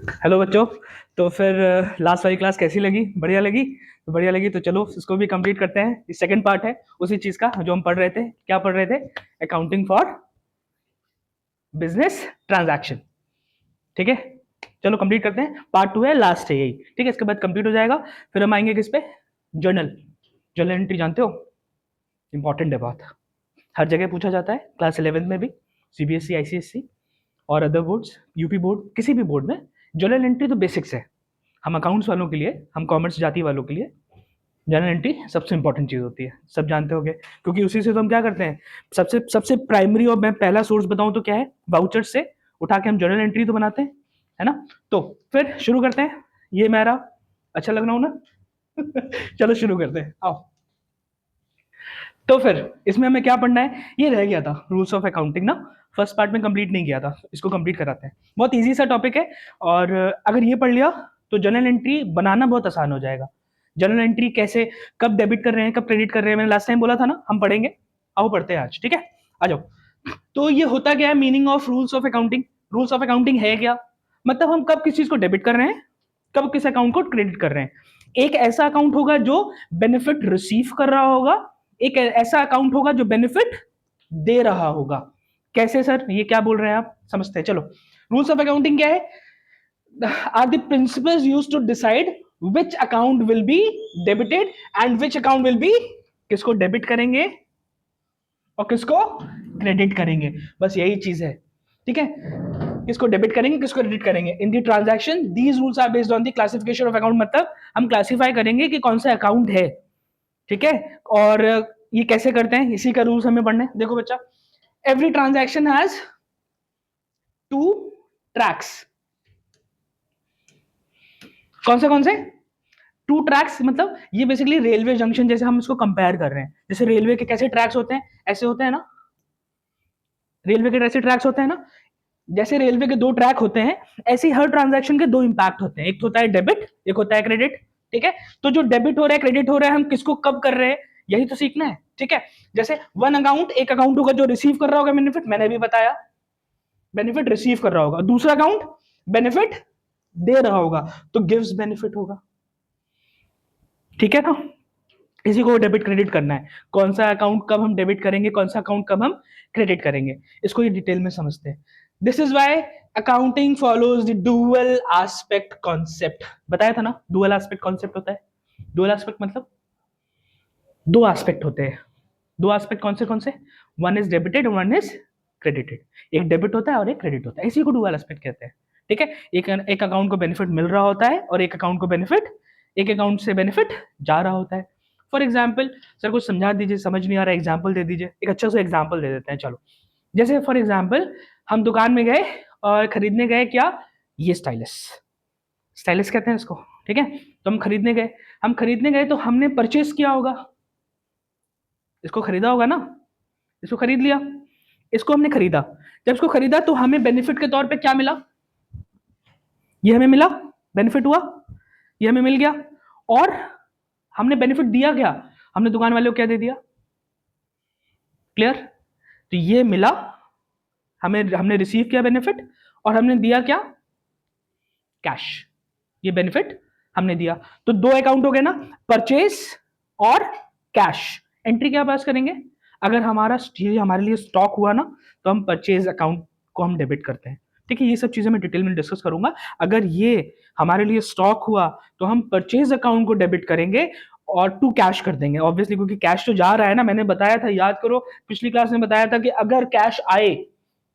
Hello बच्चों। तो फिर लास्ट वाली क्लास कैसी लगी? बढ़िया लगी? तो बढ़िया लगी तो चलो इसको भी कंप्लीट करते हैं। ये सेकंड पार्ट है उसी चीज का जो हम पढ़ रहे थे। क्या पढ़ रहे थे? Accounting for business transaction. ठीक है, चलो कंप्लीट करते हैं। पार्ट टू है, लास्ट है यही। ठीक है, इसके बाद कंप्लीट हो जाएगा। फिर हम आएंगे किस पे? जर्नल। जर्नल एंट्री जानते हो? इंपॉर्टेंट है बहुत। हर जगह पूछा जाता है, क्लास 11 में भी, सीबीएसई, आईसीएससी और अदर बोर्ड्स, यूपी बोर्ड, किसी भी बोर्ड में जर्नल एंट्री तो बेसिक्स है। हम अकाउंट्स वालों के लिए, हम कॉमर्स जाति वालों के लिए जर्नल एंट्री सबसे इंपॉर्टेंट चीज़ होती है, सब जानते होंगे। क्योंकि उसी से तो हम क्या करते हैं, सबसे सबसे प्राइमरी, और मैं पहला सोर्स बताऊं तो क्या है, वाउचर से उठा के हम जर्नल एंट्री तो बनाते हैं, है ना। तो फिर शुरू करते हैं। ये मेरा अच्छा लग रहा हूं ना? चलो शुरू करते हैं, आओ। तो फिर इसमें हमें क्या पढ़ना है? ये रह गया था रूल्स ऑफ अकाउंटिंग ना, फर्स्ट पार्ट में कंप्लीट नहीं किया था, इसको कंप्लीट कराते हैं। बहुत इजी सा टॉपिक है, और अगर ये पढ़ लिया तो जर्नल एंट्री बनाना बहुत आसान हो जाएगा। जर्नल एंट्री कैसे, कब डेबिट कर रहे हैं, कब क्रेडिट कर रहे हैं, मैंने लास्ट टाइम बोला था ना, हम पढ़ेंगे। आओ पढ़ते हैं आज, ठीक है। आ जाओ। तो ये होता क्या है, meaning of rules of accounting? Rules of accounting है क्या? मतलब हम कब किस चीज को डेबिट कर रहे हैं, कब किस अकाउंट को क्रेडिट कर रहे हैं। एक ऐसा अकाउंट होगा जो बेनिफिट रिसीव कर रहा होगा, एक ऐसा अकाउंट होगा जो बेनिफिट दे रहा होगा। कैसे सर, ये क्या बोल रहे हैं आप? समझते हैं, चलो। रूल्स ऑफ अकाउंटिंग क्या है? Are the principles used to decide which account will be debited and which account will be, किसको डेबिट करेंगे और किसको क्रेडिट करेंगे। बस यही चीज है, ठीक है। किसको डेबिट करेंगे, किसको क्रेडिट करेंगे in the transaction. These rules are based on the classification of account, मतलब हम क्लासिफाई करेंगे कि कौन सा अकाउंट है, ठीक है। और ये कैसे करते हैं, इसी का रूल्स हमें पढ़ने। देखो बच्चा, every transaction has two tracks. कौन से? टू ट्रैक्स, मतलब ये बेसिकली रेलवे जंक्शन जैसे हम इसको कंपेयर कर रहे हैं। जैसे रेलवे के कैसे ट्रैक्स होते हैं, ऐसे होते हैं ना, रेलवे के कैसे ट्रैक्स होते हैं ना, जैसे रेलवे के दो ट्रैक होते हैं, ऐसे ही हर ट्रांजैक्शन के दो इंपैक्ट होते हैं। एक होता है डेबिट, एक होता है क्रेडिट, ठीक है। तो जो डेबिट हो रहा है, क्रेडिट हो रहा है, हम किसको कब कर रहे हैं, यही तो सीखना है, ठीक है। जैसे वन अकाउंट, एक अकाउंट होगा जो रिसीव कर रहा होगा बेनिफिट, मैंने भी बताया, बेनिफिट रिसीव कर रहा होगा। दूसरा अकाउंट बेनिफिट दे रहा होगा, तो गिव्स बेनिफिट होगा, ठीक है ना। इसी को डेबिट क्रेडिट करना है। कौन सा अकाउंट कब हम डेबिट करेंगे, कौन सा अकाउंट कब हम क्रेडिट करेंगे, इसको ये डिटेल में समझते हैं। This is why accounting follows the dual aspect concept. बताया था ना, डुअल एस्पेक्ट कॉन्सेप्ट होता है। डुअल एस्पेक्ट मतलब दो एस्पेक्ट होते हैं। दो एस्पेक्ट कौन से? One is debited, one is credited. एक डेबिट होता है और एक क्रेडिट होता है, इसी को डुअल एस्पेक्ट कहते हैं, ठीक है। एक अकाउंट को बेनिफिट मिल रहा होता है और एक अकाउंट को बेनिफिट, एक अकाउंट से बेनिफिट जा रहा होता है। फॉर एग्जाम्पल, सर कुछ समझा दीजिए, समझ नहीं आ रहा, एग्जाम्पल दे दीजिए। एक अच्छा सा एग्जाम्पल दे देते हैं, चलो। जैसे फॉर एग्जाम्पल, हम दुकान में गए और खरीदने गए क्या, ये स्टाइलिस, स्टाइलिस कहते हैं इसको, ठीक है। तो हम खरीदने गए तो हमने परचेस किया होगा, इसको खरीदा होगा ना, इसको खरीद लिया, इसको हमने खरीदा। जब इसको खरीदा तो हमें बेनिफिट के तौर पे क्या मिला, ये हमें मिला, बेनिफिट हुआ, ये हमें मिल गया। और हमने बेनिफिट दिया क्या, हमने दुकान वाले को क्या दे दिया, क्लियर। तो ये मिला हमें, हमने रिसीव किया बेनिफिट, और हमने दिया क्या, कैश। ये बेनिफिट हमने दिया। तो दो अकाउंट हो गए ना, परचेस और कैश। एंट्री क्या पास करेंगे, अगर हमारा ये हमारे लिए स्टॉक हुआ ना, तो हम परचेज अकाउंट को हम डेबिट करते हैं, ठीक है। ये सब चीजें मैं डिटेल में डिस्कस करूंगा। अगर ये हमारे लिए स्टॉक हुआ तो हम परचेज अकाउंट को डेबिट करेंगे और टू कैश कर देंगे, ऑब्वियसली, क्योंकि कैश तो जा रहा है ना। मैंने बताया था, याद करो, पिछली क्लास में बताया था कि अगर कैश आए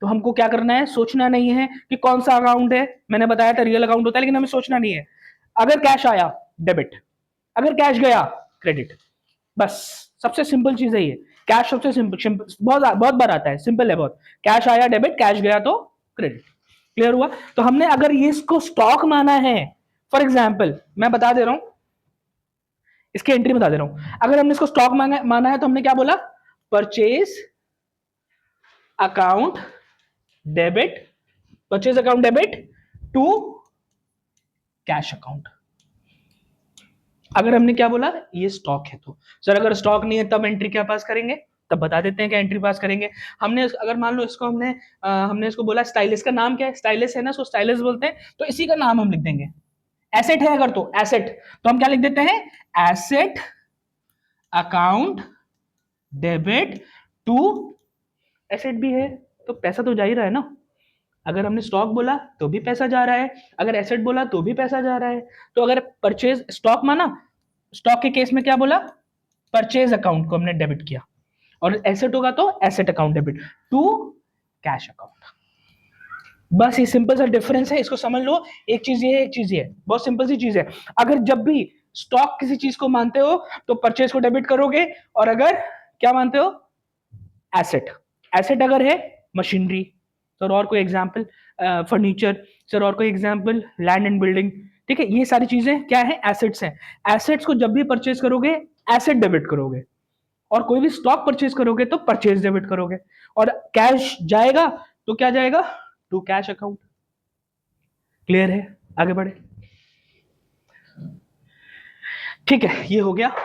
तो हमको क्या करना है, सोचना नहीं है कि कौन सा अकाउंट है। मैंने बताया था रियल अकाउंट होता है, लेकिन हमें सोचना नहीं है। अगर कैश आया डेबिट, अगर कैश गया क्रेडिट, बस। सबसे सिंपल चीज है ये, कैश सबसे सिंपल, बहुत बहुत बार आता है, सिंपल है बहुत। कैश आया डेबिट, कैश गया तो क्रेडिट, क्लियर हुआ। तो हमने अगर ये इसको स्टॉक माना है, फॉर एग्जाम्पल मैं बता दे रहा हूं, इसकी एंट्री बता दे रहा हूं, अगर हमने इसको स्टॉक माना है तो हमने क्या बोला, purchase account debit, purchase account debit to cash account. अगर हमने क्या बोला, ये स्टॉक है तो। सर अगर स्टॉक नहीं है तब एंट्री क्या पास करेंगे, तब बता देते हैं कि एंट्री पास करेंगे। हमने अगर मान लो इसको हमने इसको बोला स्टाइलिस, का नाम क्या है, स्टाइलिस है ना, सो स्टाइलिस बोलते हैं, तो इसी का नाम हम लिख देंगे। एसेट है अगर, तो एसेट, तो हम क्या लिख देते हैं, asset account debit to, asset भी है तो पैसा तो जा ही रहा है ना। अगर हमने स्टॉक बोला तो भी पैसा जा रहा है, अगर एसेट बोला तो भी पैसा जा रहा है। तो अगर परचेज स्टॉक माना, स्टॉक के केस में क्या बोला, परचेज अकाउंट को हमने डेबिट किया, और एसेट होगा तो asset account debit to cash account. बस ये सिंपल सा डिफरेंस है, इसको समझ लो। एक चीज ये है, एक चीज ये है, बहुत सिंपल सी चीज है। अगर जब भी स्टॉक किसी चीज को मानते हो तो परचेज को डेबिट करोगे, और अगर क्या मानते हो, एसेट, एसेट अगर है मशीनरी, सर और कोई एग्जांपल, फर्नीचर, सर और कोई एग्जांपल, लैंड एंड बिल्डिंग, ठीक है, ये सारी चीजें क्या है, एसेट्स हैं। एसेट्स को जब भी परचेज करोगे एसेट डेबिट करोगे, और कोई भी स्टॉक परचेज करोगे तो परचेज डेबिट करोगे, और कैश जाएगा तो क्या जाएगा, टू कैश अकाउंट। क्लियर है, आगे बढ़े। ठीक है, ये हो गया।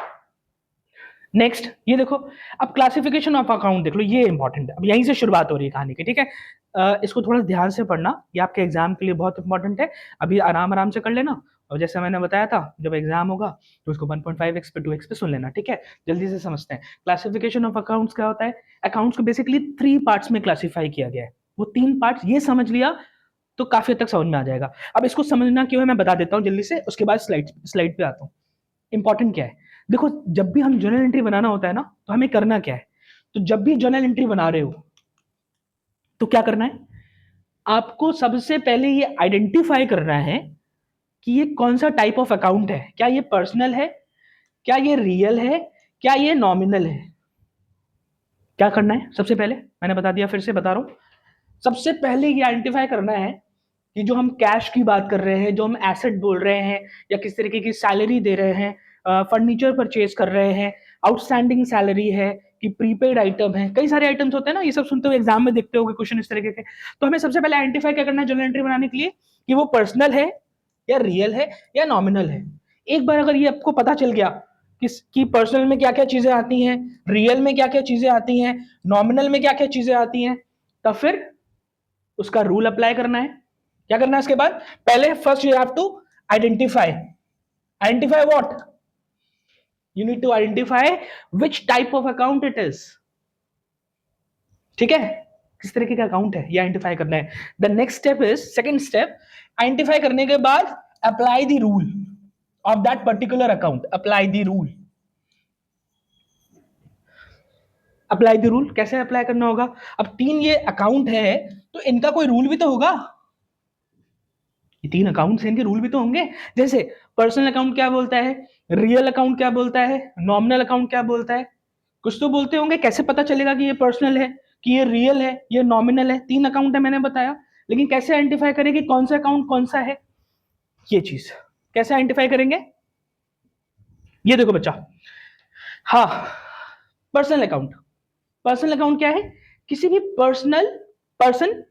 नेक्स्ट ये देखो, अब क्लासिफिकेशन ऑफ अकाउंट देख लो, ये इंपॉर्टेंट है, अब यहीं से शुरुआत हो रही है कहानी की, ठीक है। इसको थोड़ा ध्यान से पढ़ना, ये आपके एग्जाम के लिए बहुत इंपॉर्टेंट है। अभी आराम आराम से कर लेना, और जैसे मैंने बताया था जब एग्जाम होगा तो उसको 1.5x पे 2x पे सुन लेना, ठीक है। जल्दी से समझते हैं क्लासिफिकेशन ऑफ अकाउंट्स क्या होता है। अकाउंट्स को बेसिकली 3 पार्ट्स में क्लासीफाई किया गया है। वो 3 पार्ट्स ये समझ लिया तो काफी हद तक समझ में आ जाएगा। अब इसको समझना क्यों है मैं बता देता हूँ जल्दी से, उसके बाद स्लाइड पे आता हूँ। इंपॉर्टेंट क्या है, देखो जब भी हम जर्नल एंट्री बनाना होता है ना, तो हमें करना क्या है, तो जब भी जर्नल एंट्री बना रहे हो तो क्या करना है, आपको सबसे पहले ये आइडेंटिफाई करना है कि ये कौन सा टाइप ऑफ अकाउंट है। क्या ये पर्सनल है, क्या ये रियल है, क्या ये नॉमिनल है। क्या करना है सबसे पहले, मैंने बता दिया, फिर से बता रहा हूं। सबसे पहले ये आइडेंटिफाई करना है कि जो हम कैश की बात कर रहे हैं, जो हम एसेट बोल रहे हैं, या किस तरीके की सैलरी दे रहे हैं, फर्नीचर परचेज कर रहे हैं, आउटस्टैंडिंग सैलरी है कि प्रीपेड आइटम है, कई सारे आइटम्स होते हैं ना, ये सब सुनते हुए एग्जाम में देखते हो क्वेश्चन इस तरीके के। तो हमें सबसे पहले आइडेंटिफाई क्या करना है जर्नल एंट्री बनाने के लिए, कि वो पर्सनल है या रियल है या नॉमिनल है। एक बार अगर ये आपको पता चल गया कि पर्सनल में क्या क्या चीजें आती हैं, रियल में क्या क्या चीजें आती हैं, नॉमिनल में क्या क्या चीजें आती हैं, तब फिर उसका रूल अप्लाई करना है। क्या करना है इसके बाद, पहले first you have to identify, identify what, you need to identify which type of account it is. ठीक है, किस तरीके का अकाउंट है ये आइडेंटिफाई करना है। The next step is, second step, identify करने के बाद apply the rule of that particular account, apply the rule. Apply the rule कैसे अप्लाई करना होगा, अब 3 ये अकाउंट है तो इनका कोई रूल भी तो होगा, ये 3 अकाउंट्स हैं, इनके रूल भी तो होंगे। जैसे पर्सनल अकाउंट क्या बोलता है, रियल अकाउंट क्या बोलता है, नॉमिनल अकाउंट क्या बोलता है, कुछ तो बोलते होंगे। कैसे पता चलेगा कि ये पर्सनल है, कि ये रियल है, ये नॉमिनल है। 3 अकाउंट है मैंने बताया, लेकिन कैसे आइडेंटिफाई करें कि कौन सा अकाउंट कौन सा है, ये चीज कैसे आइडेंटिफाई करेंगे, ये देखो बच्चा। हाँ, पर्सनल अकाउंट, पर्सनल अकाउंट क्या है, किसी भी पर्सन,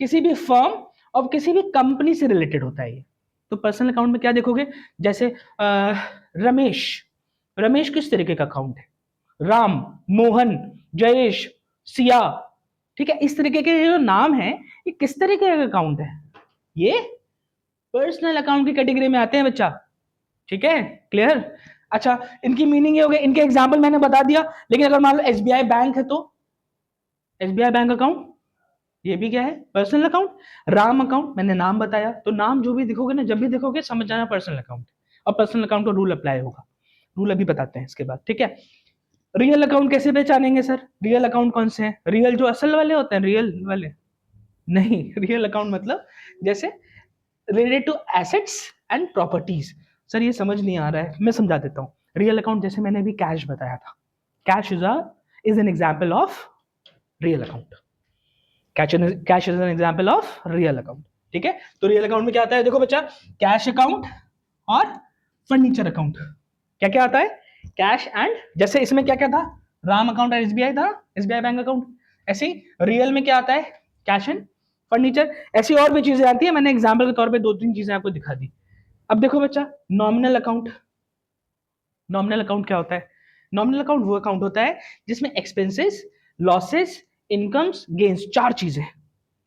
किसी भी फर्म और किसी भी कंपनी से रिलेटेड होता है ये। तो पर्सनल अकाउंट में क्या देखोगे, जैसे रमेश, रमेश किस तरीके का अकाउंट है, राम, मोहन, जयेश, सिया, ठीक है, इस तरीके के जो नाम है ये किस तरीके का अकाउंट है, ये पर्सनल अकाउंट की कैटेगरी में आते हैं बच्चा। ठीक है, क्लियर। अच्छा, इनकी मीनिंग ये हो गया, इनके एग्जाम्पल मैंने बता दिया। लेकिन अगर मान लो एसबीआई बैंक है तो एसबीआई बैंक अकाउंट, ये भी क्या है, पर्सनल अकाउंट। राम अकाउंट मैंने नाम बताया, तो नाम जो भी देखोगे ना, जब भी देखोगे समझ जाना पर्सनल अकाउंट, और पर्सनल अकाउंट का रूल अप्लाई होगा। रूल अभी बताते हैं इसके बाद, ठीक है। रियल अकाउंट कैसे पहचानेंगे सर, रियल अकाउंट कौन से हैं, रियल जो असल वाले होते हैं, रियल वाले नहीं। रियल अकाउंट मतलब जैसे related to assets and properties. Sir ये समझ नहीं आ रहा है, मैं समझा देता हूँ। रियल अकाउंट जैसे मैंने अभी कैश बताया था, cash is an example of real account, cash is an example of real account. ठीक है, तो रियल अकाउंट में क्या आता है, देखो बच्चा, कैश अकाउंट और फर्नीचर अकाउंट। क्या क्या आता है, कैश एंड, जैसे इसमें क्या क्या था, राम अकाउंट और एसबीआई था, एसबीआई बैंक अकाउंट। ऐसे ही रियल में क्या आता है, कैश एंड फर्नीचर। ऐसी और भी चीजें आती है, मैंने एग्जाम्पल के तौर पे 2-3 चीजें आपको दिखा दी। अब देखो बच्चा, नॉमिनल अकाउंट, नॉमिनल अकाउंट क्या होता है, नॉमिनल अकाउंट वो अकाउंट होता है जिसमें एक्सपेंसेस, लॉसेस, इनकम्स, गेन्स, 4 चीजें।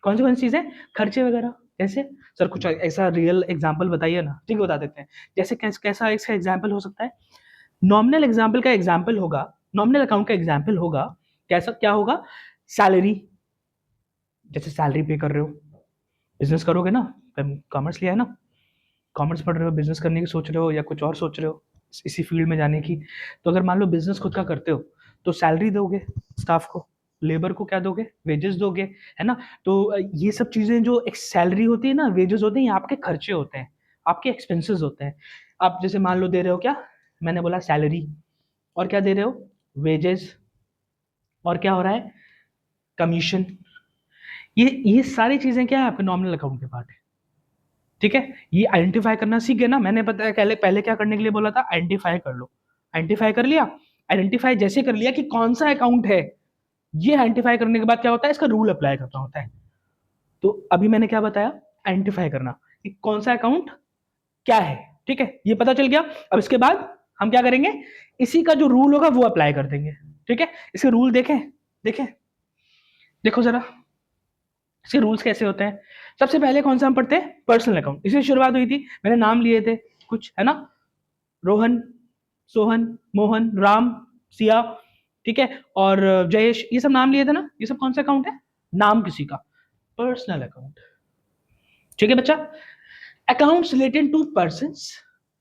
कौन सी चीजें? खर्चे वगैरह। कैसे सर? कुछ ऐसा रियल एग्जांपल बताइए ना। ठीक, बता देते हैं। जैसे कैसा इसका एग्जांपल हो सकता है? नॉमिनल एग्जांपल का एग्जांपल होगा, नॉमिनल अकाउंट का एग्जांपल होगा कैसा, क्या होगा? सैलरी। जैसे सैलरी पे कर रहे हो, बिजनेस करोगे ना, कॉमर्स लिया है ना, कॉमर्स पढ़ रहे हो, बिजनेस करने की सोच रहे हो या कुछ और सोच रहे हो इसी फील्ड में जाने की, तो अगर मान लो बिजनेस खुद का करते हो तो सैलरी दोगे स्टाफ को, लेबर को क्या दोगे? वेजेस दोगे, है ना? तो ये सब चीजें जो एक सैलरी होती है ना, वेजेस होते हैं, ये आपके खर्चे होते हैं, आपके एक्सपेंसेस होते हैं। आप जैसे मान लो दे रहे हो क्या, मैंने बोला सैलरी, और क्या दे रहे हो? वेजेस, और क्या हो रहा है? कमीशन। ये सारी चीजें क्या है? आपके नॉमिनल अकाउंट के पार्ट है। ठीक है, ये आइडेंटिफाई करना सीख गए ना। मैंने पता पहले पहले क्या करने के लिए बोला था? आइडेंटिफाई कर लो। आइडेंटिफाई कर लिया। आइडेंटिफाई जैसे कर लिया कि कौन सा अकाउंट है, ये आइडेंटिफाई करने के बाद क्या होता है? इसका रूल अप्लाई करना होता है। तो अभी मैंने क्या बताया? आइडेंटिफाई करना कि कौन सा अकाउंट क्या है। ठीक है, ये पता चल गया। अब इसके बाद हम क्या करेंगे? इसी का जो रूल होगा वो अप्लाई कर देंगे। ठीक है, इसके रूल देखें। देखें, देखो जरा इसके रूल्स कैसे होते हैं। सबसे पहले कौन सा हम पढ़ते हैं? Personal account. इससे शुरुआत हुई थी, मैंने नाम लिए थे कुछ, है ना? रोहन, सोहन, मोहन, राम, सिया, ठीक है, और जयेश, ये सब नाम लिए थे ना। ये सब कौन सा अकाउंट है? नाम किसी का, पर्सनल अकाउंट। ठीक है बच्चा। अकाउंट्स रिलेटेड टू पर्सन्स,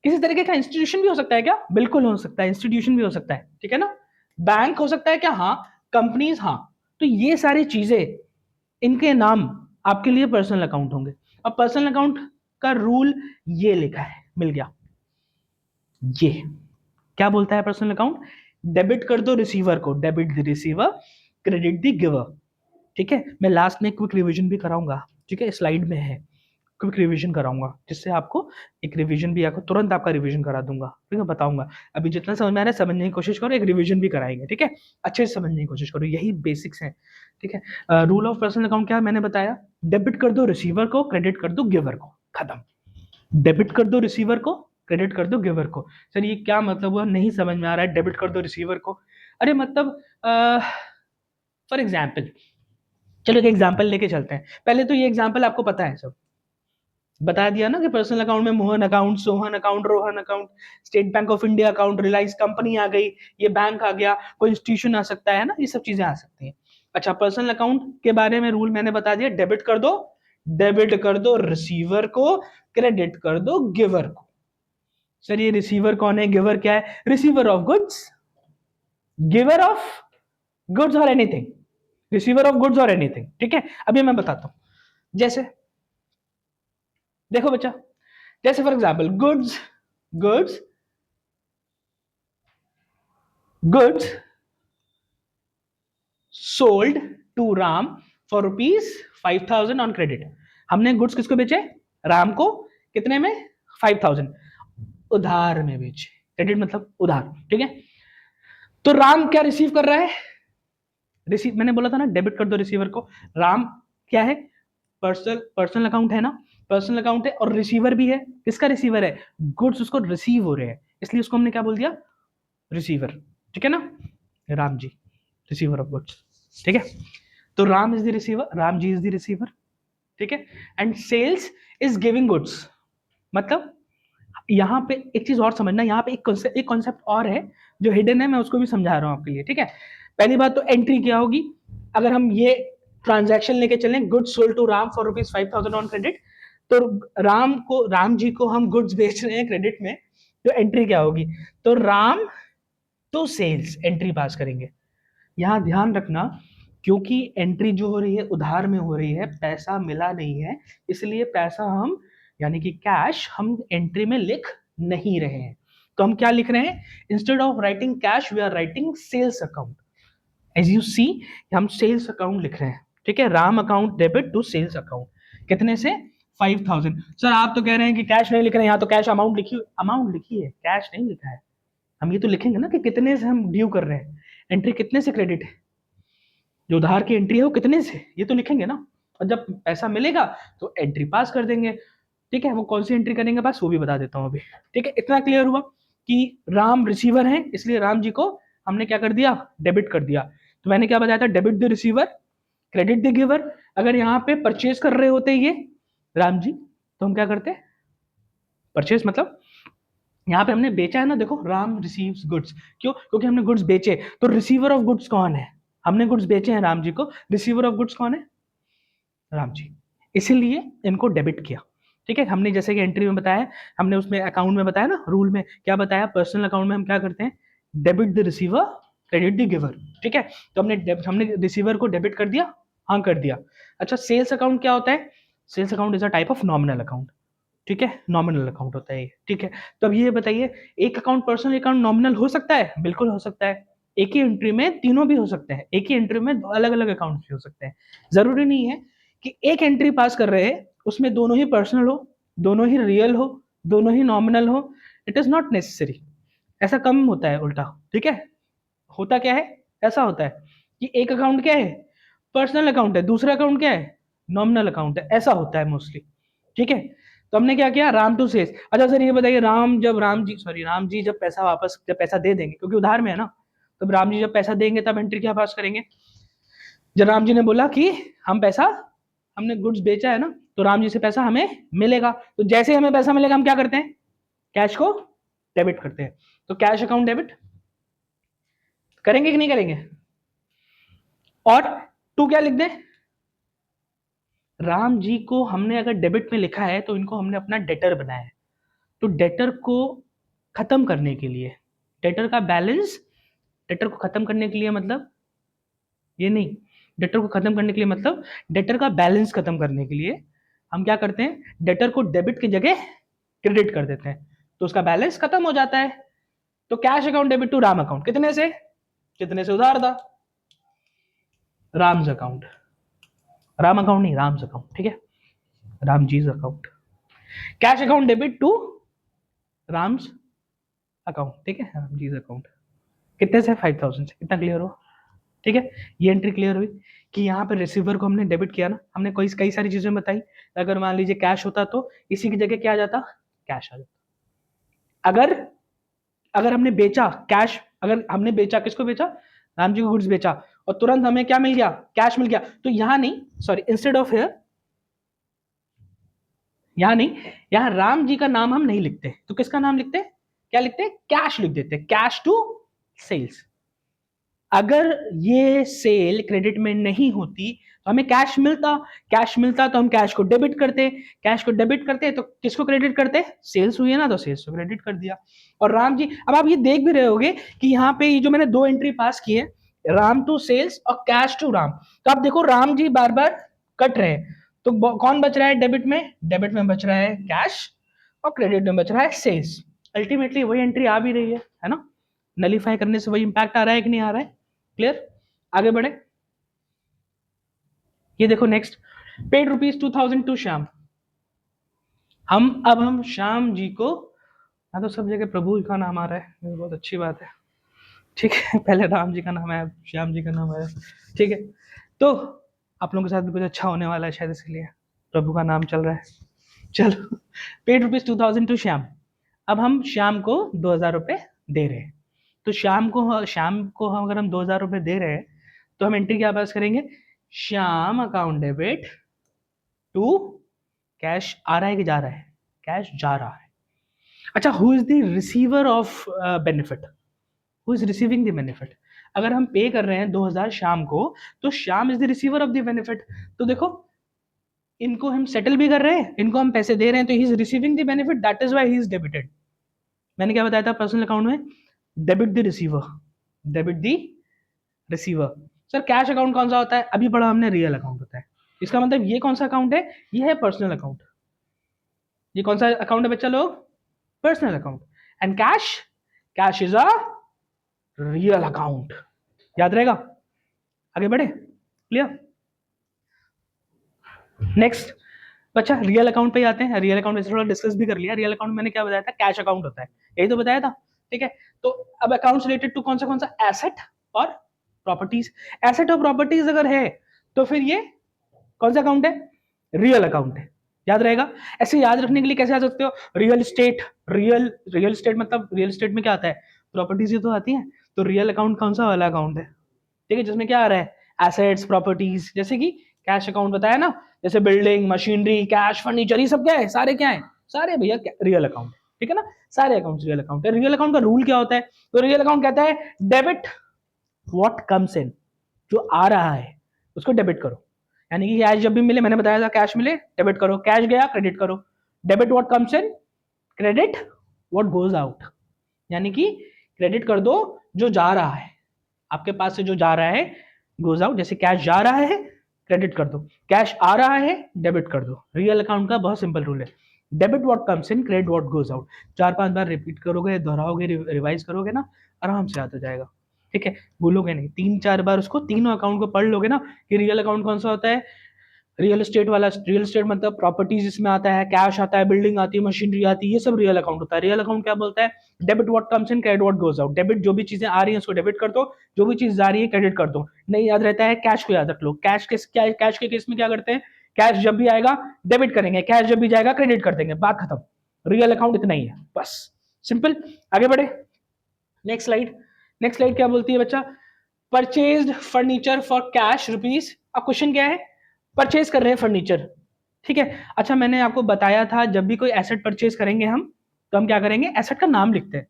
किसी तरीके का इंस्टीट्यूशन भी हो सकता है क्या? बिल्कुल हो सकता है, इंस्टीट्यूशन भी हो सकता है। ठीक है ना? बैंक हो सकता है क्या? हाँ। कंपनीज, हाँ। तो ये सारी चीजें, इनके नाम आपके लिए पर्सनल अकाउंट होंगे। अब पर्सनल अकाउंट का रूल ये लिखा है, मिल गया। ये क्या बोलता है पर्सनल अकाउंट? डेबिट कर दो रिसीवर को, debit the receiver, credit the giver. ठीक है, मैं लास्ट में क्विक रिवीजन भी कराऊंगा। ठीक है, स्लाइड में है, क्विक रिवीजन कराऊंगा, जिससे आपको एक रिवीजन भी, आपको तुरंत आपका रिवीजन करा दूंगा। ठीक है, बताऊंगा। अभी जितना समझ में आ रहा है समझने की कोशिश करो, एक रिवीजन भी कराएंगे। ठीक है, अच्छे से समझने की कोशिश करो, यही बेसिक्स है। ठीक है, रूल ऑफ पर्सनल अकाउंट क्या है मैंने बताया? डेबिट कर दो रिसीवर को, क्रेडिट कर दो गिवर को, खत्म। डेबिट कर दो रिसीवर को, क्रेडिट कर दो गिवर को। सर ये क्या मतलब हुआ? नहीं समझ में आ रहा है, डेबिट कर दो रिसीवर को। अरे मतलब फॉर एग्जाम्पल, चलो एक एग्जाम्पल लेके चलते हैं। पहले तो ये एग्जाम्पल आपको पता है, सब बता दिया ना कि पर्सनल अकाउंट में Mohan account, Sohan account, Rohan account, State Bank of India account, Reliance company आ गई, ये बैंक आ गया, कोई इंस्टीट्यूशन आ सकता है ना, ये सब चीजें आ सकती हैं। अच्छा, पर्सनल अकाउंट के बारे में रूल मैंने बता दिया। डेबिट कर दो, डेबिट कर दो रिसीवर को, क्रेडिट कर दो गिवर को। सर ये रिसीवर कौन है, गिवर क्या है? Receiver of goods, giver of goods और एनीथिंग, रिसीवर ऑफ गुड्स और एनीथिंग। ठीक है, अभी मैं बताता हूं। जैसे देखो बच्चा, जैसे for example goods, goods, goods sold to Ram for ₹5,000 on credit. हमने गुड्स किसको बेचे? राम को। कितने में? 5,000 उधार में बेचे। क्रेडिट मतलब उधार। ठीक है, तो राम क्या रिसीव कर रहा है? रिसीव, मैंने बोला था ना डेबिट कर दो रिसीवर को। राम क्या है? पर्सनल अकाउंट है ना, पर्सनल अकाउंट है, और रिसीवर भी है। किसका रिसीवर है? गुड्स उसको रिसीव हो रहे हैं, इसलिए उसको हमने क्या बोल दिया? रिसीवर। ठीक है ना? Ram ji, receiver of goods. ठीक है, तो Ram is the receiver, Ram ji is the receiver. ठीक है, and sales is giving goods. मतलब यहाँ पे एक चीज और समझना, यहाँ पे एक कॉन्सेप्ट और है जो हिडन है, मैं उसको भी समझा रहा हूँ आपके लिए। ठीक है, पहली बात तो एंट्री क्या होगी? अगर हम ये ट्रांजैक्शन लेके चलें, goods sold to Ram for ₹5,000 on credit, तो राम जी को हम गुड्स बेच रहे हैं क्रेडिट में, तो एंट्री क्या होगी? तो Ram to sales entry pass करेंगे। यहाँ ध्यान रखना, क्योंकि एंट्री जो हो रही है उधार में हो रही है, पैसा मिला नहीं है, इसलिए पैसा हम, यानी कि कैश, हम एंट्री में लिख नहीं रहे हैं। तो हम क्या लिख रहे हैं? Instead of writing cash we are writing sales account. As you see, हम सेल्स अकाउंट लिख रहे हैं। ठीक है, Ram account debit to sales account. कितने से? 5,000। सर आप तो कह रहे हैं कि कैश नहीं लिख रहे हैं, यहाँ तो कैश अमाउंट लिखी है, कैश नहीं लिखा है। हम ये तो लिखेंगे ना कि कितने से हम ड्यू कर रहे हैं, एंट्री कितने से क्रेडिट है, जो उधार की एंट्री है वो कितने से, ये तो लिखेंगे ना। और जब पैसा मिलेगा तो एंट्री पास कर देंगे। ठीक है, वो कौन सी एंट्री करेंगे बस वो भी बता देता हूँ अभी। ठीक है, इतना क्लियर हुआ कि राम रिसीवर है, इसलिए राम जी को हमने क्या कर दिया, डेबिट कर दिया। तो मैंने क्या बताया था, debit the receiver, credit the giver. अगर यहाँ पे परचेज कर रहे होते ये राम जी, तो हम क्या करते, परचेज मतलब यहाँ पे हमने बेचा है ना, देखो राम रिसीव्स गुड्स, क्यों, क्योंकि हमने गुड्स बेचे। तो रिसीवर ऑफ गुड्स कौन है, हमने गुड्स बेचे हैं राम जी को, रिसीवर ऑफ गुड्स कौन है, राम जी, इसीलिए इनको डेबिट किया। ठीक है, हमने जैसे कि एंट्री में बताया, हमने उसमें अकाउंट में बताया ना, रूल में क्या बताया, पर्सनल अकाउंट में हम क्या करते हैं, debit the receiver, credit the giver. ठीक है, तो हमने रिसीवर को डेबिट कर दिया, हाँ कर दिया। अच्छा, सेल्स अकाउंट क्या होता है, sales account is a type of nominal account. ठीक है, नॉमिनल अकाउंट होता है ये। ठीक है, तो अब ये बताइए, एक अकाउंट पर्सनल अकाउंट नॉमिनल हो सकता है, बिल्कुल हो सकता है। एक ही एंट्री में तीनों भी हो सकते हैं, एक ही एंट्री में अलग अलग अकाउंट भी हो सकते हैं। जरूरी नहीं है कि एक एंट्री पास कर रहे हैं उसमें दोनों ही पर्सनल हो, दोनों ही रियल हो, दोनों ही नॉमिनल हो। इट इज नॉट नेसेसरी, ऐसा कम होता है उल्टा। ठीक है, होता क्या है, ऐसा होता है कि एक अकाउंट क्या है, पर्सनल अकाउंट है, दूसरा अकाउंट क्या है, नॉमिनल अकाउंट है, ऐसा होता है मोस्टली। ठीक है, तो हमने क्या किया, राम टू सेल्स। अच्छा सर ये बताइए, राम जी जब पैसा दे देंगे, क्योंकि उधार में है ना, तो राम जी जब पैसा देंगे तब एंट्री क्या पास करेंगे, जब राम जी ने बोला कि हम पैसा, हमने गुड्स बेचा है ना, तो राम जी से पैसा हमें मिलेगा। तो जैसे हमें पैसा मिलेगा हम क्या करते हैं, कैश को डेबिट करते हैं। तो कैश अकाउंट डेबिट करेंगे कि नहीं करेंगे। और टू क्या लिख दें, राम जी को हमने अगर डेबिट में लिखा है तो इनको हमने अपना डेटर बनाया है। तो डेटर को खत्म करने के लिए, डेटर का बैलेंस, डेटर को खत्म करने के लिए मतलब ये नहीं, डेटर को खत्म करने के लिए मतलब डेटर का बैलेंस खत्म करने के लिए हम क्या करते हैं, डेटर को डेबिट की जगह क्रेडिट कर देते हैं, तो उसका बैलेंस खत्म हो जाता है। तो cash account debit to Ram account, कितने से उधार था, राम्स अकाउंट, राम अकाउंट नहीं, राम्स अकाउंट। ठीक है, Ram ji's account, cash account debit to Ram's account. ठीक है, राम जीज अकाउंट, कितने से, 5000 से। कितना क्लियर हो। ठीक है, ये एंट्री क्लियर हुई कि यहाँ पे रिसीवर को हमने डेबिट किया ना, हमने कई सारी चीजें बताई। अगर मान लीजिए कैश होता तो इसी की जगह क्या आ जाता, कैश आ जाता। अगर हमने बेचा कैश, अगर हमने बेचा, किसको बेचा, राम जी को गुड्स बेचा, और तुरंत हमें क्या मिल गया, कैश मिल गया, तो यहां नहीं, सॉरी, इंस्टेड ऑफ हियर, यहां नहीं, यहां राम जी का नाम हम नहीं लिखते, तो किसका नाम लिखते, क्या लिखते, कैश लिख देते, कैश टू सेल्स। अगर ये सेल क्रेडिट में नहीं होती तो हमें कैश मिलता तो हम कैश को डेबिट करते, कैश को डेबिट करते तो किसको क्रेडिट करते, सेल्स हुई है ना, तो सेल्स को क्रेडिट कर दिया। और राम जी, अब आप ये देख भी रहे होगे कि यहाँ पे ये जो मैंने दो एंट्री पास की है, राम टू सेल्स और कैश टू राम, तो आप देखो राम जी बार बार कट रहे हैं, तो कौन बच रहा है डेबिट में, डेबिट में बच रहा है कैश, और क्रेडिट में बच रहा है सेल्स। अल्टीमेटली वही एंट्री आ भी रही है ना, नलीफाई करने से वही इंपैक्ट आ रहा है कि नहीं आ रहा है। क्लियर, आगे बढ़े। ये देखो नेक्स्ट, पेड ₹2000 टू श्याम। हम श्याम जी को, हाँ तो सब जगह प्रभु का नाम आ रहा है, ये बहुत अच्छी बात है। ठीक है, पहले राम जी का नाम आया, श्याम जी का नाम आया। ठीक है, तो आप लोगों के साथ भी कुछ अच्छा होने वाला है शायद, इसलिए प्रभु का नाम चल रहा है। चलो, पेड ₹2000 टू श्याम। अब हम श्याम को 2000 रुपये दे रहे हैं, तो श्याम को हम अगर हम 2000 रुपये दे रहे हैं तो हम एंट्री क्या पास करेंगे, Shyam account debit to cash, आ रहा है कि जा रहा है, कैश जा रहा है। अच्छा, who is the receiver of benefit, who is receiving the benefit. अगर हम पे कर रहे हैं 2000 श्याम को, तो Shyam is the receiver of the benefit. तो देखो, इनको हम सेटल भी कर रहे हैं, इनको हम पैसे दे रहे हैं, तो he is receiving the benefit, that is why he is debited. मैंने क्या बताया था पर्सनल अकाउंट में, debit the receiver, debit the receiver. Sir cash account कौन सा होता है, अभी पढ़ा हमने, रियल अकाउंट होता है। इसका मतलब ये कौन सा अकाउंट है, ये है पर्सनल अकाउंट। ये कौन सा अकाउंट है बच्चा लोग, personal account. And cash, cash is a real account, याद रहेगा। आगे बढ़े, क्लियर। नेक्स्ट बच्चा, रियल अकाउंट पे आते हैं। रियल अकाउंट में थोड़ा डिस्कस भी कर लिया। रियल अकाउंट मैंने क्या बताया था, कैश अकाउंट होता है, यही तो बताया था। ठीक है, तो अब अकाउंट्स रिलेटेड टू कौन सा, एसेट और प्रॉपर्टीज। एसेट और प्रॉपर्टीज अगर है तो फिर ये कौन सा अकाउंट है, रियल अकाउंट है, याद रहेगा। ऐसे याद रखने के लिए कैसे आ सकते हो, रियल स्टेट, रियल स्टेट मतलब रियल स्टेट में क्या आता है, प्रॉपर्टीज ही तो आती है। तो रियल अकाउंट कौन सा वाला अकाउंट है? ठीक है, जिसमें क्या आ रहा है, एसेट्स, प्रॉपर्टीज, जैसे कि कैश अकाउंट बताया ना, जैसे बिल्डिंग, मशीनरी, कैश, फर्नीचर, ये सब क्या है, सारे क्या है, सारे भैया रियल अकाउंट। ठीक है ना, सारे अकाउंट रियल अकाउंट है। रियल अकाउंट का रूल क्या होता है? तो रियल अकाउंट कहता है डेबिट व्हाट कम्स इन, जो आ रहा है उसको डेबिट करो। यानी कि कैश जब भी मिले, मैंने बताया था कैश मिले डेबिट करो, कैश गया क्रेडिट करो। Debit what comes in, credit what goes out. यानी कि क्रेडिट कर दो जो जा रहा है, आपके पास से जो जा रहा है गोज आउट। जैसे कैश जा रहा है क्रेडिट कर दो, कैश आ रहा है डेबिट कर दो। रियल अकाउंट का बहुत सिंपल रूल है, debit what comes in, credit what goes out. 4-5 bar repeat करोगे, दोहराओगे, रिवाइज करोगे ना, आराम से याद हो जाएगा। ठीक है, भूलोगे नहीं। 3-4 बार उसको, तीनों अकाउंट को पढ़ लोगे ना कि रियल अकाउंट कौन सा होता है। रियल एस्टेट वाला, रियल एस्टेट मतलब प्रॉपर्टीज इसमें आता है, कैश आता है, बिल्डिंग आती है, मशीनरी आती है, ये सब रियल अकाउंट होता है। रियल अकाउंट क्या बोलता है, debit what comes in, credit what goes out. Debit जो भी चीजें आ रही हैं उसको डेबिट कर दो, जो भी चीज जा रही है क्रेडिट कर दो। नहीं याद रहता है, कैश को याद रख लो। कैश के क्या, कैश के केस में क्या करते हैं, कैश जब भी आएगा डेबिट करेंगे, कैश जब भी जाएगा क्रेडिट कर देंगे, बात खत्म। रियल अकाउंट इतना ही है बस, सिंपल। आगे बढ़े, नेक्स्ट स्लाइड। नेक्स्ट स्लाइड क्या बोलती है बच्चा, purchased furniture for cash rupees. अब क्वेश्चन क्या है, परचेज कर रहे हैं फर्नीचर। ठीक है, अच्छा मैंने आपको बताया था जब भी कोई एसेट परचेज करेंगे हम, तो हम क्या करेंगे, एसेट का नाम लिखते हैं।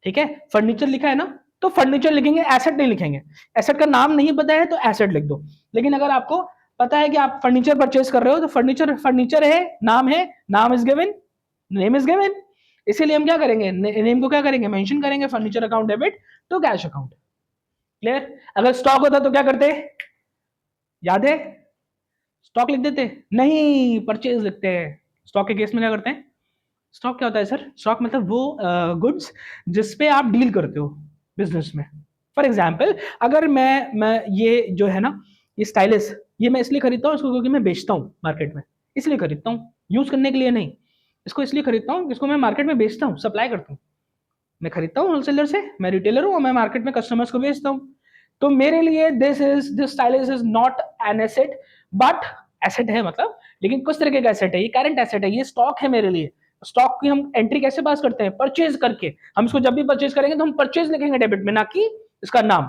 ठीक है, फर्नीचर लिखा है ना, तो फर्नीचर लिखेंगे, एसेट नहीं लिखेंगे। एसेट का नाम नहीं पता है तो एसेट लिख दो। लेकिन अगर आपको पता है कि आप फर्नीचर परचेज कर रहे हो, तो फर्नीचर फर्नीचर है, नाम is given, name is given, इसीलिए हम क्या करेंगे, नेम को क्या करेंगे, मेंशन करेंगे, furniture account debit to cash account. Clear? अगर स्टॉक होता तो क्या करते, याद है, स्टॉक लिख देते, नहीं परचेज लिखते हैं। स्टॉक के केस में क्या करते हैं, स्टॉक क्या होता है सर, स्टॉक मतलब वो गुड्स जिस पे आप डील करते हो बिजनेस में। फॉर एग्जाम्पल, अगर मैं ये जो है ना, ये स्टाइलिस, ये मैं इसलिए खरीदता हूँ इसको क्योंकि मैं बेचता हूँ मार्केट में, इसलिए खरीदता हूँ, यूज करने के लिए नहीं। इसको इसलिए खरीदता हूँ, इसको मैं मार्केट में बेचता हूँ, सप्लाई करता हूँ। मैं खरीदता हूँ होलसेलर से, मैं रिटेलर हूँ और मैं मार्केट में कस्टमर्स को बेचता हूँ। तो मेरे लिए this stylish is not an asset, but asset है मतलब, लेकिन कुछ तरीके का एसेट है, ये करंट एसेट है, ये स्टॉक है मेरे लिए। स्टॉक की हम एंट्री कैसे पास करते हैं, परचेज करके। हम इसको जब भी परचेज करेंगे तो हम परचेज लिखेंगे डेबिट में, ना कि इसका नाम।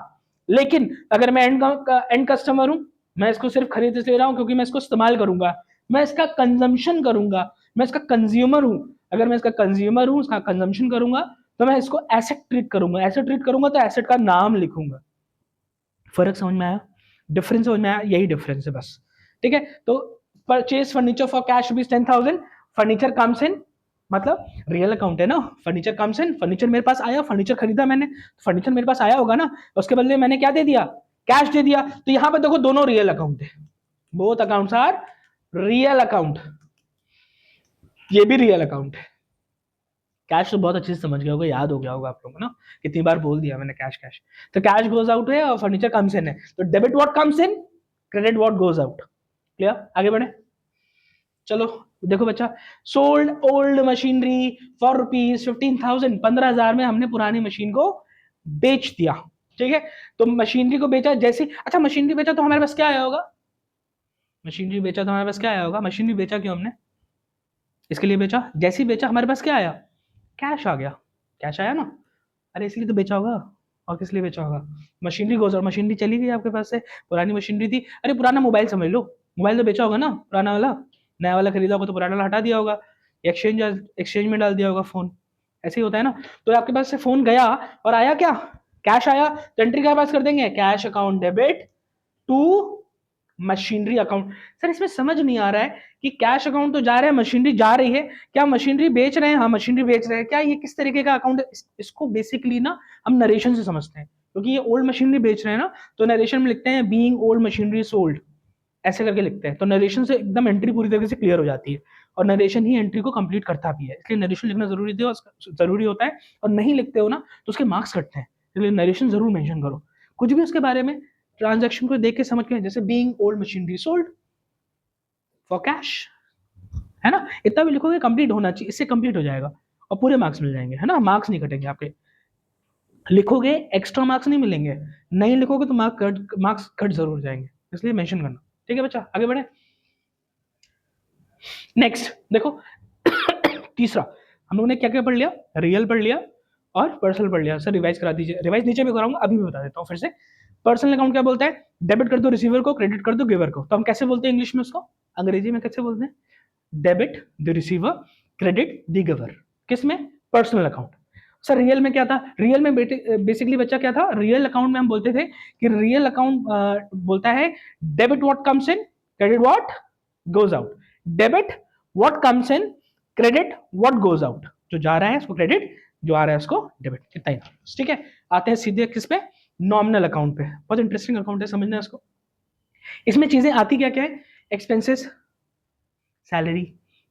लेकिन अगर मैं एंड कस्टमर हूं, मैं इसको सिर्फ खरीद ले रहा हूं क्योंकि मैं इसको इस्तेमाल करूंगा, मैं इसका कंजम्पशन करूंगा, मैं इसका कंज्यूमर हूं। अगर मैं इसका कंज्यूमर हूं, इसका कंजम्पशन करूंगा, तो मैं इसको एसेट ट्रीट करूंगा। एसेट ट्रीट करूंगा तो एसेट का नाम लिखूंगा। फर्क समझ में आया, डिफरेंस समझ में आया, यही डिफरेंस है बस। ठीक है, तो purchase furniture for cash rupees 10,000, furniture comes in, मतलब रियल अकाउंट है ना, फर्नीचर कम्स इन, फर्नीचर मेरे पास आया, फर्नीचर खरीदा मैंने, फर्नीचर मेरे पास आया होगा ना, उसके बदले मैंने क्या दे दिया, कैश दे दिया। तो यहां पर देखो दोनों रियल अकाउंट है, both accounts are real account, ये भी रियल अकाउंट है। कैश तो बहुत अच्छे से समझ गया होगा, याद हो गया होगा आप लोगों को ना, कितनी बार बोल दिया मैंने कैश कैश। तो कैश गोज आउट है और फर्नीचर कम्स इन है, तो debit what comes in, credit what goes out. Clear? आगे बढ़े, चलो देखो बच्चा, sold old machinery for rupees 15,000, 15,000 में हमने पुरानी मशीन को बेच दिया। ठीक है, तो मशीनरी को बेचा, जैसे अच्छा मशीनरी बेचा तो हमारे पास क्या आया होगा, मशीनरी बेचा तो हमारे पास क्या आया होगा, मशीनरी बेचा क्यों हमने, इसके लिए बेचा, जैसे ही बेचा हमारे पास क्या आया, कैश आ गया, कैश आया ना, अरे इसलिए तो बेचा होगा, और किस लिए बेचा होगा, मशीनरी गोज और मशीनरी चली गई आपके पास से, पुरानी मशीनरी थी। अरे पुराना मोबाइल समझ लो, मोबाइल तो बेचा होगा ना पुराना वाला, नया वाला खरीदा होगा तो पुराना वाला हटा दिया होगा, एक्सचेंज एक्सचेंज में डाल दिया होगा फोन, ऐसे ही होता है ना। तो आपके पास से फोन गया और आया क्या, कैश आया, तो एंट्री क्या पास कर देंगे, cash account debit to machinery account. Sir इसमें समझ नहीं आ रहा है कि कैश अकाउंट तो जा रहा है, मशीनरी जा रही है, क्या मशीनरी बेच रहे हैं, हाँ मशीनरी बेच रहे हैं, क्या ये किस तरीके का अकाउंट है, इसको बेसिकली ना हम नरेशन से समझते हैं, क्योंकि ये ओल्ड मशीनरी बेच रहे हैं ना, तो नरेशन में लिखते हैं बीइंग ओल्ड मशीनरी सोल्ड, ऐसे करके लिखते हैं। तो नरेशन से एकदम एंट्री पूरी तरीके से क्लियर हो जाती है, और नरेशन ही एंट्री को कंप्लीट करता भी है, इसलिए नरेशन लिखना जरूरी होता है। और नहीं लिखते हो ना तो उसके मार्क्स कटते हैं, इसलिए नरेशन जरूर मेंशन करो, कुछ भी उसके बारे में ट्रांजैक्शन को देख के समझ के, जैसे being old machinery sold for cash, है ना, इतना भी लिखोगे कंप्लीट होना चाहिए, इससे कंप्लीट हो जाएगा और पूरे मार्क्स मिल जाएंगे, है ना, मार्क्स नहीं कटेंगे आपके। लिखोगे एक्स्ट्रा मार्क्स नहीं मिलेंगे, नहीं लिखोगे तो मार्क्स कट जरूर जाएंगे, इसलिए मेंशन करना। ठीक है बच्चा, आगे बढ़े, नेक्स्ट देखो तीसरा हम लोगों ने क्या क्या पढ़ लिया, रियल पढ़ लिया, और पर्सनल पढ़ लिया सर, रिवाइज करा दीजिए, रिवाइज नीचे भी कराऊंगा, अभी भी बता देता हूँ फिर से। पर्सनल अकाउंट क्या बोलता है? डेबिट कर दो रिसीवर को, क्रेडिट कर दो गिवर को। तो हम कैसे बोलते हैं इंग्लिश में उसको, अंग्रेजी में कैसे बोलते हैं? Debit the receiver, credit the giver. किसमें? Personal account. सर रियल में क्या था? रियल में बेसिकली बच्चा क्या था, रियल अकाउंट में हम बोलते थे कि रियल अकाउंट बोलता है debit what comes in, credit what goes out. Debit what comes in, credit what goes out. जो जा रहा है उसको क्रेडिट, जो आ रहा है उसको डेबिट, इतना ही। ठीक है, आते हैं सीधे किस पे? नॉमिनल अकाउंट पे। बहुत इंटरेस्टिंग अकाउंट है, समझना है इसको। इसमें चीजें आती क्या क्या है? एक्सपेंसेस, सैलरी,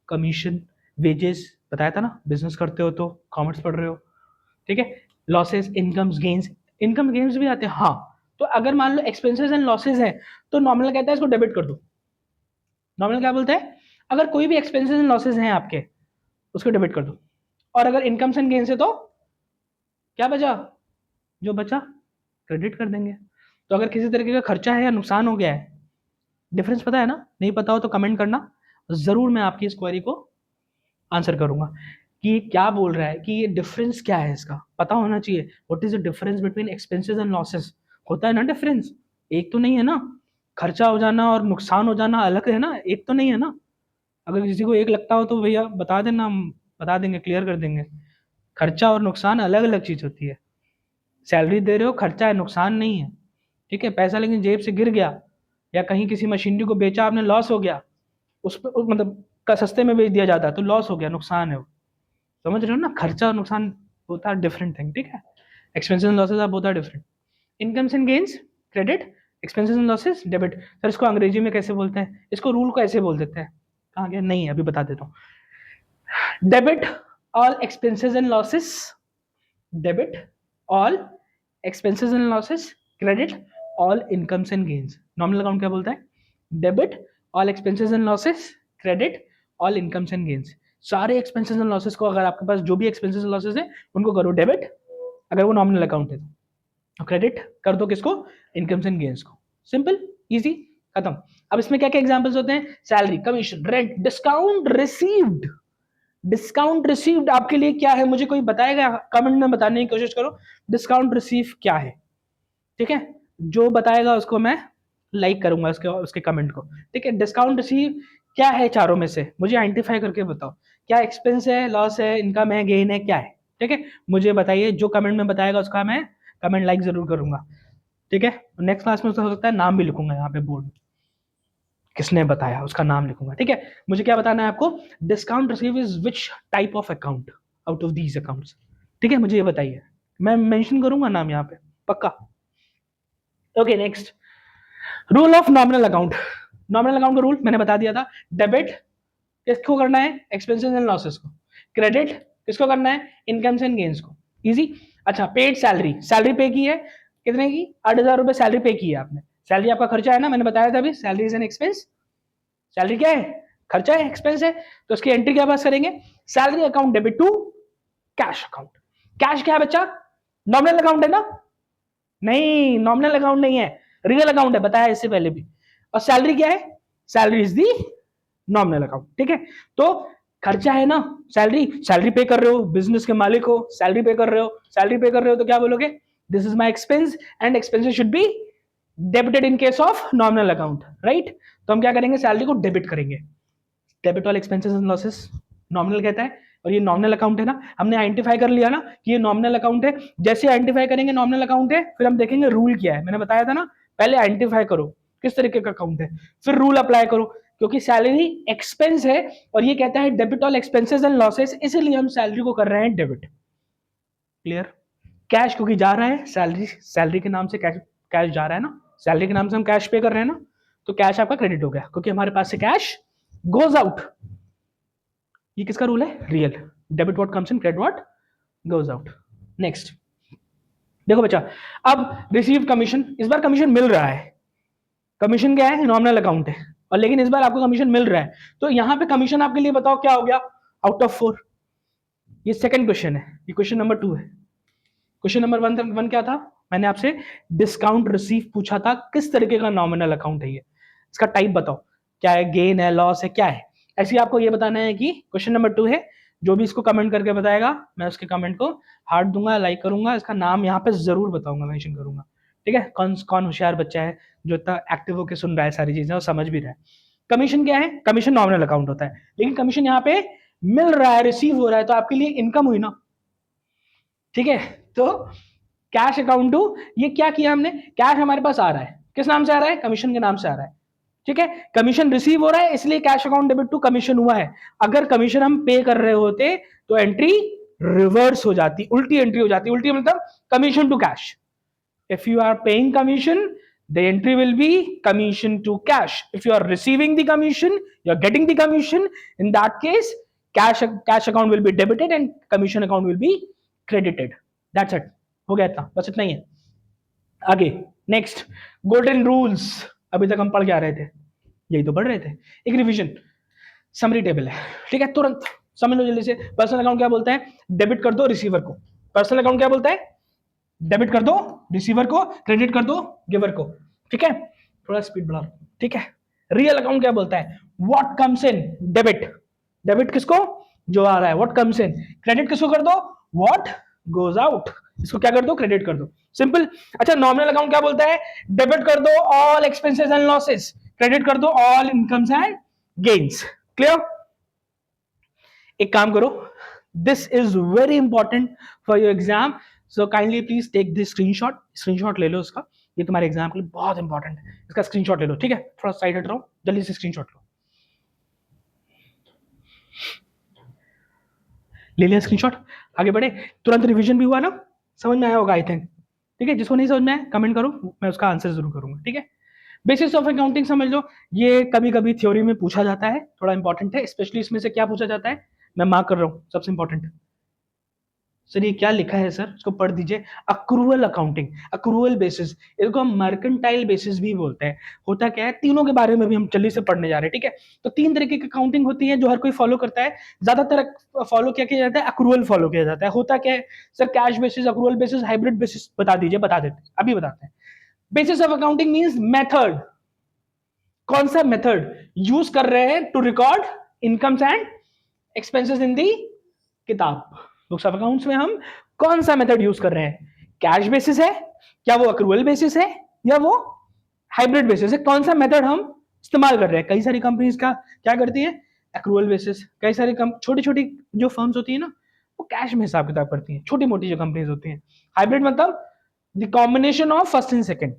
कमीशन, वेजेस, बताया था ना, बिजनेस करते हो तो, कॉमर्स पढ़ रहे हो, ठीक है। Losses, incomes, gains, income gains भी आते हैं, हाँ। तो अगर मान लो एक्सपेंसेस एंड लॉसेस है तो नॉमिनल कहता है इसको डेबिट कर दो। नॉमिनल क्या बोलता है? अगर कोई भी एक्सपेंसेस एंड लॉसेस हैं आपके, उसको डेबिट कर दो। और अगर इनकम्स एंड गेन्स है तो क्या बचा? जो बचा क्रेडिट कर देंगे। तो अगर किसी तरीके का खर्चा है या नुकसान हो गया है, डिफरेंस पता है ना? नहीं पता हो तो कमेंट करना, जरूर मैं आपकी इस क्वेरी को आंसर करूंगा कि क्या बोल रहा है, कि ये डिफरेंस क्या है, इसका पता होना चाहिए। What is the difference between expenses and losses? होता है ना डिफरेंस, एक तो नहीं है ना। खर्चा हो जाना और नुकसान हो जाना अलग है ना, एक तो नहीं है ना। अगर किसी को एक लगता हो तो भैया बता देना, हम बता देंगे, क्लियर कर देंगे। खर्चा और नुकसान अलग अलग चीज होती है। सैलरी दे रहे हो, खर्चा है, नुकसान नहीं है, ठीक है। पैसा लेकिन जेब से गिर गया, या कहीं किसी मशीनरी को बेचा आपने, लॉस हो गया, उस पर मतलब का सस्ते में बेच दिया जाता है तो लॉस हो गया, नुकसान है वो। समझ रहे हो ना? खर्चा और नुकसान बोथ आर डिफरेंट थिंग, ठीक है। Expenses and losses are both are different. Incomes and gains credit, expenses and losses debit. Sir इसको अंग्रेजी में कैसे बोलते हैं? इसको रूल को ऐसे बोल देते हैं, कहाँ गया? नहीं है, अभी बता देता हूँ। Debit all expenses and losses, debit all expenses and losses, credit all incomes and gains. Nominal account क्या बोलता है? Debit all expenses and losses, credit all incomes and gains. सारे एक्सपेंसेस एंड लॉसेस को, अगर आपके पास जो भी एक्सपेंसेस एंड लॉसेस है उनको करो डेबिट, अगर वो नॉमिनल अकाउंट है तो क्रेडिट कर दो किसको? इनकम्स एंड गेन्स को। सिंपल, इजी, खत्म। अब इसमें क्या क्या एग्जांपल्स होते हैं? Salary, commission, rent, discount received. Discount received आपके लिए क्या है, मुझे कोई बताएगा? कमेंट में बताने की कोशिश करो, डिस्काउंट रिसीव क्या है, ठीक है। जो बताएगा उसको मैं लाइक करूंगा, उसके उसके कमेंट को, ठीक है। डिस्काउंट रिसीव क्या है चारों में से? मुझे आइडेंटिफाई करके बताओ, क्या एक्सपेंस है, लॉस है, इनकम है, गेन है, क्या है, ठीक है। मुझे बताइए, जो कमेंट में बताएगा उसका मैं कमेंट लाइक जरूर करूंगा, ठीक है। नेक्स्ट क्लास में हो सकता है नाम भी लिखूंगा यहाँ पे बोर्ड में, किसने बताया उसका नाम लिखूंगा, ठीक है। मुझे क्या बताना है आपको? Discount receive is which type of account out of these accounts, ठीक है। मुझे ये बताइए, मैं मेंशन करूंगा नाम यहाँ पे पक्का। Okay next, rule of nominal account. Nominal account का रूल मैंने बता दिया था। डेबिट किसको करना है? एक्सपेंसेस एंड लॉसेस को। क्रेडिट किसको करना है? इनकम्स एंड गेन्स को। इजी। अच्छा, पेड सैलरी, सैलरी पे की है, कितने की? 8,000 रुपए सैलरी पे की है आपने। सैलरी आपका खर्चा है ना, मैंने बताया था अभी, salary is an expense. Salary क्या है? खर्चा है, एक्सपेंस है, तो उसकी एंट्री क्या पास करेंगे? Salary account debit to cash account. Cash क्या है बच्चा? नॉमिनल अकाउंट है ना? नहीं, नॉमिनल अकाउंट नहीं है, रियल अकाउंट है, बताया इससे पहले भी। और सैलरी क्या है? Salary is the nominal account, ठीक है। तो खर्चा है ना, सैलरी, सैलरी पे कर रहे हो, बिजनेस के मालिक हो, सैलरी पे कर रहे हो, सैलरी पे कर रहे हो तो क्या बोलोगे? This is my expense and expenses should be debited in case of nominal account, right. तो हम क्या करेंगे? सैलरी को डेबिट करेंगे। Debit all expenses and losses, nominal कहता है, और ये नॉमिनल अकाउंट है ना, हमने आइडेंटिफाई कर लिया ना कि ये नॉमिनल अकाउंट है। जैसे आइडेंटिफाई करेंगे नॉमिनल अकाउंट है, फिर हम देखेंगे रूल क्या है। मैंने बताया था ना, पहले आइडेंटिफाई करो किस तरीके का अकाउंट है, फिर रूल अप्लाई करो। क्योंकि सैलरी एक्सपेंस है और ये कहता है debit all expenses and losses, इसीलिए हम सैलरी को कर रहे हैं डेबिट। क्लियर? कैश क्योंकि जा रहा है, सैलरी, सैलरी के नाम से कैश, कैश जा रहा है ना, सैलरी के नाम से हम कैश पे कर रहे हैं ना, तो कैश आपका क्रेडिट हो गया क्योंकि हमारे पास से कैश गोज आउट। ये किसका रूल है? Real. Debit what comes in, credit what goes out. Next देखो बच्चा, अब रिसीव कमीशन, इस बार कमीशन मिल रहा है। कमीशन क्या है? नॉमिनल अकाउंट है, और लेकिन इस बार आपको कमीशन मिल रहा है, तो यहां पे कमीशन आपके लिए बताओ क्या हो गया? Out of 4। ये सेकंड क्वेश्चन है, ये क्वेश्चन नंबर 2 है। क्वेश्चन नंबर 1 क्या था? मैंने आपसे डिस्काउंट रिसीव पूछा था, किस तरीके का नॉमिनल अकाउंट है ये, इसका टाइप बताओ, क्या है, गेन है, लॉस है, क्या है। ऐसे आपको ये बताना है कि क्वेश्चन नंबर 2 है जो भी इसको कमेंट करके बताएगा मैं उसके कमेंट को हार्ट दूंगा, लाइक करूंगा, इसका नाम यहाँ पे जरूर बताऊंगा, मेंशन करूंगा। ठीक है, कौन कौन होशियार बच्चा है जो इतना एक्टिव होकर सुन रहा है सारी चीजें और समझ भी रहा है। कमीशन क्या है? कमीशन नॉमिनल अकाउंट होता है, लेकिन कमीशन यहाँ पे मिल रहा है, रिसीव हो रहा है, तो आपके लिए इनकम हुई ना। ठीक है, तो कैश अकाउंट टू, ये क्या किया हमने, कैश हमारे पास आ रहा है, किस नाम से आ रहा है? कमीशन के नाम से आ रहा है। ठीक है, कमीशन रिसीव हो रहा है इसलिए cash account debit to commission हुआ है। अगर कमीशन हम पे कर रहे होते तो एंट्री रिवर्स हो जाती, उल्टी एंट्री हो जाती। उल्टी मतलब commission to cash. If you are paying commission, the entry will be commission to cash. If you are receiving the commission, you are getting the commission. In that case, cash account will be debited and commission account will be credited. That's it. हो गया इतना, बस इतना ही है। आगे next, golden rules. अभी तक हम पढ़ के आ रहे थे, यही तो पढ़ रहे थे। एक रिवीजन समरी टेबल है, ठीक है, तुरंत समझ लो जल्दी से। पर्सनल अकाउंट क्या बोलता है? डेबिट कर दो रिसीवर को। पर्सनल अकाउंट क्या बोलता है? डेबिट कर दो रिसीवर को, क्रेडिट कर दो गिवर को। ठीक है, थोड़ा स्पीड बढ़ा लो। ठीक है, रियल अकाउंट क्या बोलता है? What comes in, debit. Debit किसको? जो आ रहा है, व्हाट कम्स इन। क्रेडिट किसको कर दो? What goes out. इसको क्या कर दो? क्रेडिट कर दो, सिंपल। अच्छा, नॉमिनल अकाउंट क्या बोलता है? डेबिट कर दो all expenses and losses, credit कर दो all incomes and gains. Clear? एक काम करो, this is very important for your exam, so kindly please take this screenshot. Screenshot ले लो इसका, ये तुम्हारे एग्जाम के लिए बहुत इंपॉर्टेंट है। इसका स्क्रीनशॉट ले लो, ठीक है? थोड़ा साइड हट रहा हूं, जल्दी से स्क्रीनशॉट लो। ले लिया स्क्रीनशॉट, आगे बढ़े। तुरंत रिवीजन भी हुआ ना, समझ में आया होगा आई थिंक। ठीक है, जिसको नहीं समझ में आया कमेंट करो, मैं उसका आंसर जरूर करूंगा। ठीक है, बेसिस ऑफ अकाउंटिंग समझ लो, ये कभी कभी थ्योरी में पूछा जाता है, थोड़ा इंपॉर्टेंट है। स्पेशली इसमें से क्या पूछा जाता है मैं मार्क कर रहा हूँ, सबसे इंपॉर्टेंट। सर ये क्या लिखा है सर, इसको पढ़ दीजिए। अक्रूवल अकाउंटिंग, अक्रूवल बेसिस, इसको हम मर्केंटाइल बेसिस भी बोलते हैं। होता क्या है, तीनों के बारे में भी हम जल्दी से पढ़ने जा रहे हैं। ठीक है, तो तीन तरीके की अकाउंटिंग होती है जो हर कोई फॉलो करता है। ज्यादातर फॉलो क्या किया जाता है? अक्रूवल फॉलो किया जाता है। होता क्या है sir, cash basis, accrual basis, hybrid basis, बता दीजिए। बता देते अभी बताते हैं। Basis of accounting means method, कौन सा मेथड यूज कर रहे हैं to record incomes and expenses in the किताब। बुक्स ऑफ अकाउंट्स में हम कौन सा मेथड यूज कर रहे हैं? कैश बेसिस है, क्या वो अक्रूवल बेसिस है, या वो हाइब्रिड बेसिस है? कौन सा मेथड हम इस्तेमाल कर रहे हैं? कई सारी कंपनीज का क्या करती है? Accrual basis. कई सारी छोटी छोटी जो फर्म्स होती है ना, वो कैश में हिसाब किताब करती हैं, छोटी मोटी जो कंपनीज होती हैं। हाइब्रिड मतलब the combination of first and second,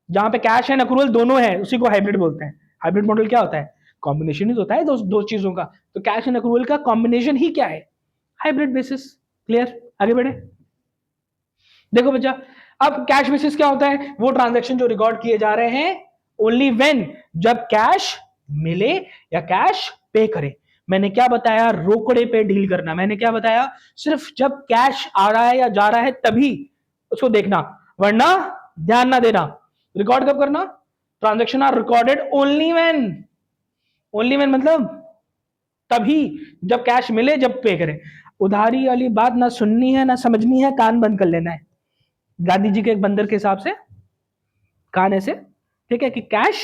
जहां पे कैश एंड अक्रूवल दोनों है, उसी को हाइब्रिड बोलते हैं। हाइब्रिड मॉडल क्या होता है? कॉम्बिनेशन ही होता है दो चीजों का। तो कैश एंड अक्रूवल का कॉम्बिनेशन ही क्या है? Hybrid basis. क्लियर? आगे बढ़े। देखो बच्चा, अब कैश बेसिस क्या होता है? वो ट्रांजैक्शन जो रिकॉर्ड किए जा रहे हैं ओनली व्हेन, जब कैश मिले या कैश पे करे। मैंने क्या बताया? रोकड़े पे डील करना। मैंने क्या बताया? सिर्फ जब कैश आ रहा है या जा रहा है तभी उसको देखना, वरना ध्यान ना देना। रिकॉर्ड कब करना? Transaction are recorded only when, only when मतलब तभी जब कैश मिले, जब पे करे। उधारी वाली बात ना सुननी है ना समझनी है, कान बंद कर लेना है। गांधी जी के एक बंदर के हिसाब से कान ऐसे, ठीक है, कि कैश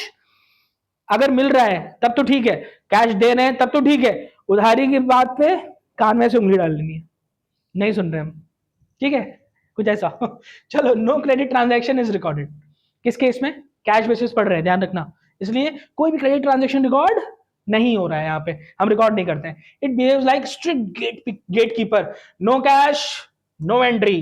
अगर मिल रहा है तब तो ठीक है, कैश दे रहे हैं तब तो ठीक है, उधारी की बात पे कान में से उंगली डाल लेनी है, नहीं सुन रहे हम। ठीक है, कुछ ऐसा। चलो, no credit transaction is recorded. किस केस में? कैश बेसिस पढ़ रहे हैं, ध्यान रखना। इसलिए कोई भी क्रेडिट ट्रांजैक्शन रिकॉर्ड नहीं हो रहा है, यहाँ पे हम रिकॉर्ड नहीं करते हैं। It behaves like strict gate keeper, no cash no entry.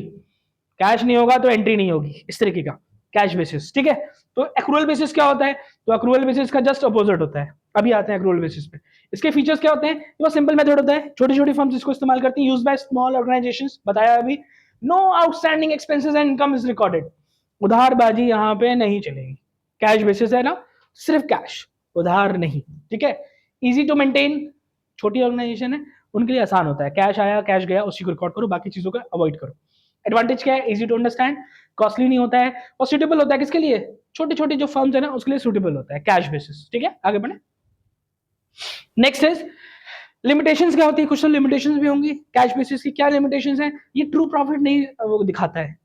Cash नहीं होगा तो एंट्री नहीं होगी, इस तरीके का कैश बेसिस। ठीक है, तो एक्रूअल बेसिस क्या होता है? तो एक्रूअल बेसिस का जस्ट अपोजिट होता है। अभी आते हैं एक्रूअल बेसिस पे। इसके फीचर्स क्या होते हैं? ये सिंपल मेथड होता है, छोटी छोटी फर्म्स इसको इस्तेमाल करती हैं, यूज्ड बाय स्मॉल ऑर्गेनाइजेशंस, बताया अभी। No outstanding expenses and income is recorded. उधारबाजी यहाँ पे नहीं चलेगी। कैश बेसिस है ना, सिर्फ कैश, उधार नहीं। ठीक है, इजी टू मेंटेन, छोटी ऑर्गेनाइजेशन है उनके लिए आसान होता है। कैश आया कैश गया उसी को रिकॉर्ड करो, बाकी चीजों को अवॉइड करो। एडवांटेज क्या है? इजी टू अंडरस्टैंड, कॉस्टली नहीं होता है, और सुटेबल होता है किसके लिए? छोटे छोटे जो फर्म्स है ना उसके लिए सुटेबल होता है कैश बेसिस। ठीक है, आगे बढ़े। Next is limitations. क्या होती है? कुछ तो लिमिटेशंस भी होंगी कैश बेसिस की। क्या लिमिटेशंस हैं? ये ट्रू प्रॉफिट नहीं वो दिखाता है,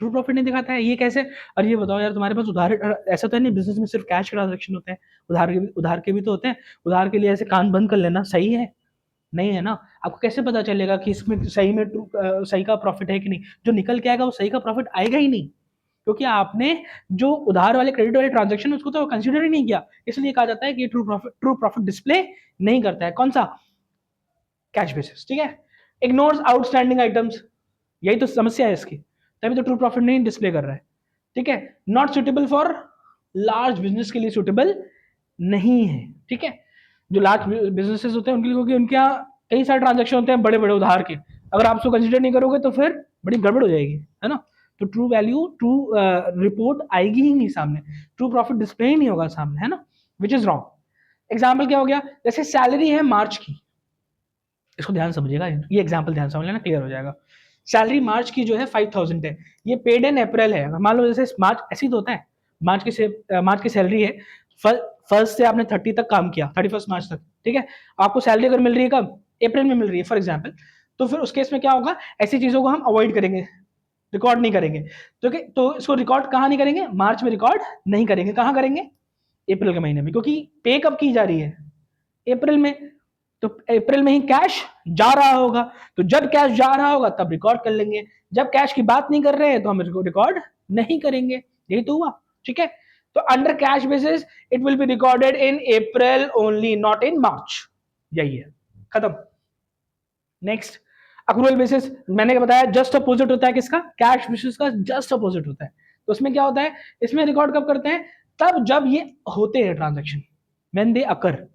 ट्रू प्रॉफिट नहीं दिखाता है। ये कैसे? और ये बताओ यार, तुम्हारे पास उधार, ऐसा तो है नहीं बिजनेस में सिर्फ कैश ट्रांजैक्शन होते हैं, उधार के भी तो होते हैं। उधार के लिए ऐसे कान बंद कर लेना सही है? नहीं है ना। आपको कैसे पता चलेगा कि इसमें सही में सही का प्रॉफिट है कि नहीं? जो निकल के आएगा वो सही का प्रॉफिट आएगा ही नहीं, क्योंकि आपने जो उधार वाले क्रेडिट वाले ट्रांजेक्शन उसको तो कंसिडर ही नहीं किया। इसलिए कहा जाता है कि ट्रू प्रॉफिट डिस्प्ले नहीं करता है। कौन सा? Cash basis. ठीक है, इग्नोर्स आउटस्टैंडिंग आइटम्स, यही तो समस्या है इसकी, तभी तो ट्रू प्रॉफिट नहीं डिस्प्ले कर रहा है। ठीक है, not suitable for large business के लिए सुटेबल नहीं है। ठीक है, जो लार्ज बिजनेसेस होते हैं उनके लिए, क्योंकि उनके यहाँ कई सारे ट्रांजेक्शन होते हैं बड़े बड़े उधार के, अगर आप उसको कंसिडर नहीं करोगे तो फिर बड़ी गड़बड़ हो जाएगी, है ना। तो ट्रू वैल्यू, ट्रू रिपोर्ट आएगी ही नहीं सामने, ट्रू प्रॉफिट डिस्प्ले ही नहीं होगा सामने, है ना, विच इज रॉन्ग। एग्जाम्पल क्या हो गया? जैसे सैलरी है मार्च की, इसको ध्यान समझिएगा, ये एग्जाम्पल ध्यान समझ लेना, क्लियर हो जाएगा। सैलरी मार्च की जो है 5000 है, ये पेड इन अप्रैल है। मान लो जैसे मार्च, ऐसे ही तो होता है, मार्च की सैलरी है, फर्स्ट से आपने 30 तक काम किया, 31 मार्च तक। ठीक है, आपको सैलरी अगर मिल रही है कब? अप्रैल में मिल रही है फॉर एग्जाम्पल, तो फिर उस केस में क्या होगा? ऐसी चीजों को हम अवॉइड करेंगे, रिकॉर्ड नहीं करेंगे। तो इसको रिकॉर्ड कहां नहीं करेंगे? मार्च में रिकॉर्ड नहीं करेंगे। कहां करेंगे? अप्रैल के महीने में, क्योंकि पे कब की जा रही है? अप्रैल में। तो अप्रैल में ही कैश जा रहा होगा, तो जब कैश जा रहा होगा तब रिकॉर्ड कर लेंगे, जब कैश की बात नहीं कर रहे हैं तो हम इसको रिकॉर्ड नहीं करेंगे। यही तो हुआ। ठीक है, तो under cash basis it will be recorded in April only, not in March. यही है, खत्म। नेक्स्ट, अक्रूवल बेसिस, मैंने बताया जस्ट अपोजिट होता है किसका? कैश बेसिस का जस्ट अपोजिट होता है। तो उसमें क्या होता है? इसमें रिकॉर्ड कब करते हैं? तब जब ये होते हैं ट्रांजेक्शन, व्हेन दे अकर।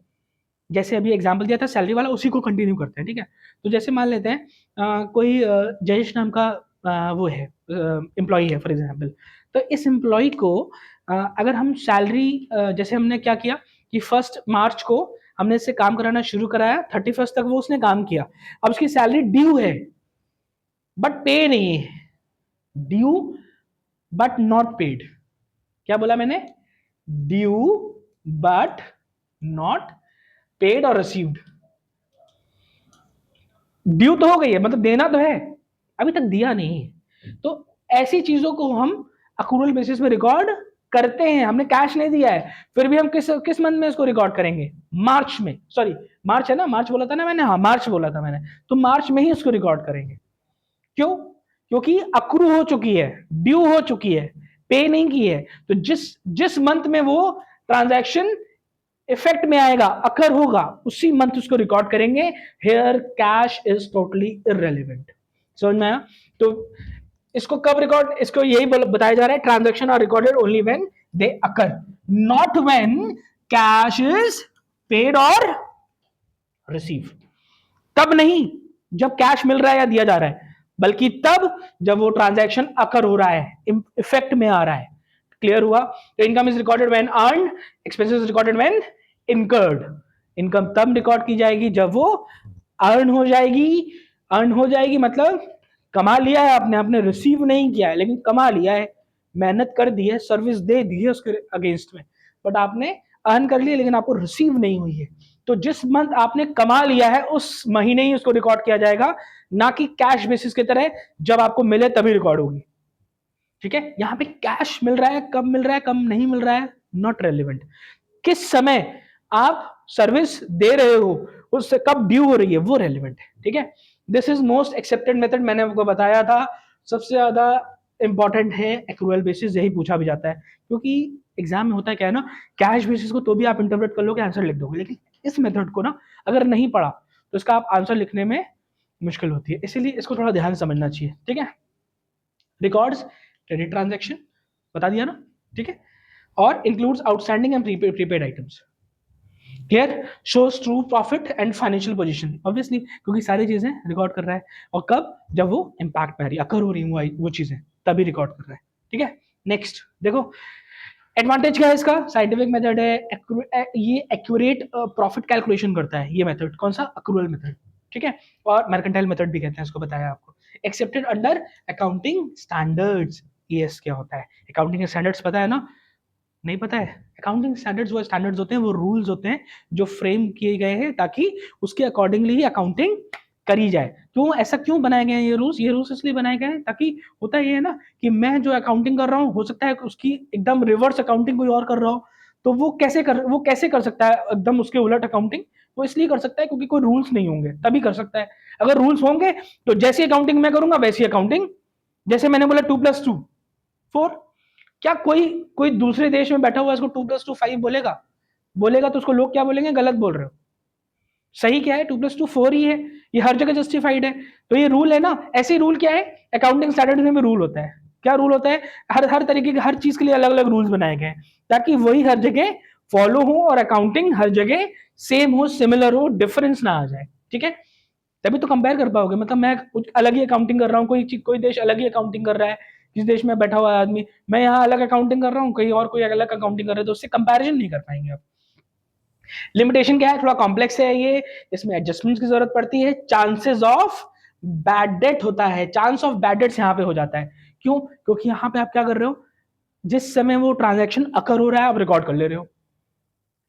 जैसे अभी एग्जाम्पल दिया था सैलरी वाला, उसी को कंटिन्यू करते हैं। ठीक है, तो जैसे मान लेते हैं कोई जयेश नाम का वो है एम्प्लॉय है फॉर एग्जाम्पल, तो इस एम्प्लॉय को अगर हम सैलरी, जैसे हमने क्या किया कि 1 मार्च को हमने इससे काम कराना शुरू कराया, 31 तक वो उसने काम किया, अब उसकी सैलरी ड्यू है बट पे नहीं है, ड्यू बट नॉट पेड। क्या बोला मैंने? ड्यू बट नॉट पेड और रिसीव्ड। ड्यू तो हो गई है, मतलब देना तो है, अभी तक दिया नहीं। तो ऐसी चीजों को हम अक्रूवल बेसिस में रिकॉर्ड करते हैं। हमने कैश नहीं दिया है, फिर भी हम किस मंथ में इसको रिकॉर्ड करेंगे? मार्च में। सॉरी, मार्च है ना, मार्च बोला था ना मैंने, हाँ मार्च बोला था मैंने, तो मार्च में ही इसको रिकॉर्ड करेंगे। क्यों? क्योंकि अक्रू हो चुकी है, ड्यू हो चुकी है, पे नहीं की है। तो जिस मंथ में वो ट्रांजैक्शन इफेक्ट में आएगा, अकर होगा, उसी मंथ उसको रिकॉर्ड करेंगे। Here cash is totally irrelevant. समझ में आया? तो इसको कब रिकॉर्ड, इसको यही बताया जा रहा है, transaction are recorded only when they occur, not when cash is paid और रिसीव। तब नहीं जब कैश मिल रहा है या दिया जा रहा है, बल्कि तब जब वो ट्रांजैक्शन अकर हो रहा है, इफेक्ट में आ रहा है। क्लियर हुआ? तो income is recorded when earned, expenses recorded when incurred. Income तब रिकॉर्ड की जाएगी जब वो अर्न हो जाएगी। अर्न हो जाएगी मतलब कमा लिया है आपने, आपने रिसीव नहीं किया है लेकिन कमा लिया है, मेहनत कर दी है, सर्विस दे दी है उसके अगेंस्ट में, बट आपने अर्न कर लिया लेकिन आपको रिसीव नहीं हुई है। तो जिस मंथ आपने कमा लिया है उस महीने ही उसको रिकॉर्ड किया जाएगा, ना कि कैश बेसिस की तरह जब आपको मिले तभी रिकॉर्ड होगी। ठीक है, यहां पे कैश मिल रहा है, कब मिल रहा है, कब नहीं मिल रहा है, नॉट रेलिवेंट। किस समय आप सर्विस दे रहे हो, उससे कब ड्यू हो रही है, वो रेलिवेंट है। ठीक है, this is most accepted method, मैंने आपको बताया था सबसे ज्यादा इंपॉर्टेंट है एक्रूअल बेसिस, यही पूछा भी जाता है। क्योंकि एग्जाम में होता है क्या है ना, कैश बेसिस को तो भी आप इंटरप्रेट कर लोगे, आंसर लिख दोगे, लेकिन इस मेथड को ना अगर नहीं पढ़ा तो इसका आप आंसर लिखने में मुश्किल होती है, इसीलिए इसको थोड़ा ध्यान समझना चाहिए। ठीक है, रिकॉर्ड्स क्रेडिट ट्रांजैक्शन बता दिया ना। ठीक है, और includes outstanding and prepaid items. Clear? Shows true profit and financial position, obviously क्योंकि सारी चीजें रिकॉर्ड कर रहा है, और कब? जब वो इंपैक्ट में आ रही, अकर हो रही वो चीजें, तभी रिकॉर्ड कर रहा है। ठीक है, नेक्स्ट देखो, एडवांटेज क्या है इसका? साइंटिफिक मेथड है, ये एक्यूरेट प्रॉफिट कैलकुलेशन करता है ये मेथड। कौन सा? Accrual method. ठीक है, और मर्केंटाइल मेथड भी कहते हैं इसको, बताया आपको। Accepted under accounting standards. ES क्या होता है? अकाउंटिंग स्टैंडर्ड्स पता है ना? नहीं पता है? अकाउंटिंग स्टैंडर्ड्स वो स्टैंडर्ड्स होते हैं, वो रूल्स होते हैं जो फ्रेम किए गए हैं ताकि उसके अकॉर्डिंगली ही अकाउंटिंग करी जाए। क्यों ऐसा क्यों बनाए गए हैं ये रूल्स? ये रूल्स इसलिए बनाए गए हैं ताकि होता ये है ना कि मैं जो अकाउंटिंग कर रहा हूँ, हो सकता है उसकी एकदम रिवर्स अकाउंटिंग कोई और कर रहा हो, तो वो कैसे कर सकता है एकदम उसके उलट अकाउंटिंग? वो इसलिए कर सकता है क्योंकि कोई रूल्स नहीं होंगे, तभी कर सकता है। अगर रूल्स होंगे तो जैसी अकाउंटिंग मैं करूंगा वैसी अकाउंटिंग, जैसे मैंने बोला 2+2 4, क्या कोई कोई दूसरे देश में बैठा हुआ इसको 2+2 5 बोलेगा? बोलेगा तो उसको लोग क्या बोलेंगे, गलत बोल रहे हो। सही क्या है, 2+2 4 ही है, ये हर जगह जस्टिफाइड है। तो ये रूल है ना, ऐसे रूल क्या है, अकाउंटिंग स्टैंडर्ड में रूल होता है। क्या रूल होता है, हर हर तरीके के, हर चीज के लिए अलग अलग रूल्स बनाए गए हैं ताकि वही हर जगह फॉलो हो और अकाउंटिंग हर जगह सेम हो, सिमिलर हो, डिफरेंस ना आ जाए। ठीक है, तभी तो कंपेयर कर पाओगे। मतलब मैं कुछ अलग ही अकाउंटिंग कर रहा हूँ, कोई देश अलग ही अकाउंटिंग कर रहा है, जिस देश में बैठा हुआ आदमी, मैं यहाँ अलग अकाउंटिंग कर रहा हूँ, कहीं और कोई अलग अकाउंटिंग कर रहा है, तो उससे कंपैरिजन नहीं कर पाएंगे आप। लिमिटेशन क्या है, थोड़ा कॉम्प्लेक्स है ये, इसमें एडजस्टमेंट की जरूरत पड़ती है, चांसेस ऑफ बैड डेट होता है, चांस ऑफ बैड डेट्स यहाँ पे हो जाता है। क्यों? क्योंकि यहाँ पे आप क्या कर रहे हो, जिस समय वो ट्रांजैक्शन अकर हो रहा है आप रिकॉर्ड कर ले रहे हो,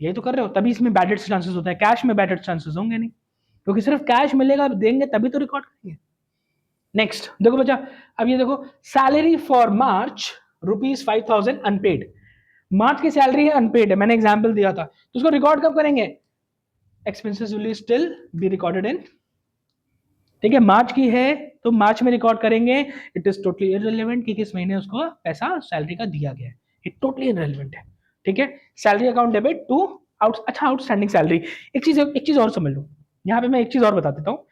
यही तो कर रहे हो, तभी इसमें बैड डेट्स चांसेस होता है। कैश में बैड डेट्स चांसेस होंगे नहीं, क्योंकि सिर्फ कैश मिलेगा देंगे तभी तो रिकॉर्ड करेंगे। नेक्स्ट देखो बच्चा, अब ये देखो, सैलरी फॉर मार्च ₹5,000 अनपेड। मार्च की सैलरी है, अनपेड है, मैंने एग्जांपल दिया था, तो उसको रिकॉर्ड कब करेंगे, expenses will still be recorded इन, ठीक है, मार्च की है तो मार्च में रिकॉर्ड करेंगे। इट इज टोटली इररिलेवेंट कि किस महीने उसको पैसा सैलरी का दिया गया है, इट टोटली इररिलेवेंट है। ठीक है, सैलरी अकाउंट डेबिट टू अच्छा आउटस्टैंडिंग सैलरी। एक चीज और समझ लो, यहाँ पे मैं एक चीज और बता देता हूँ,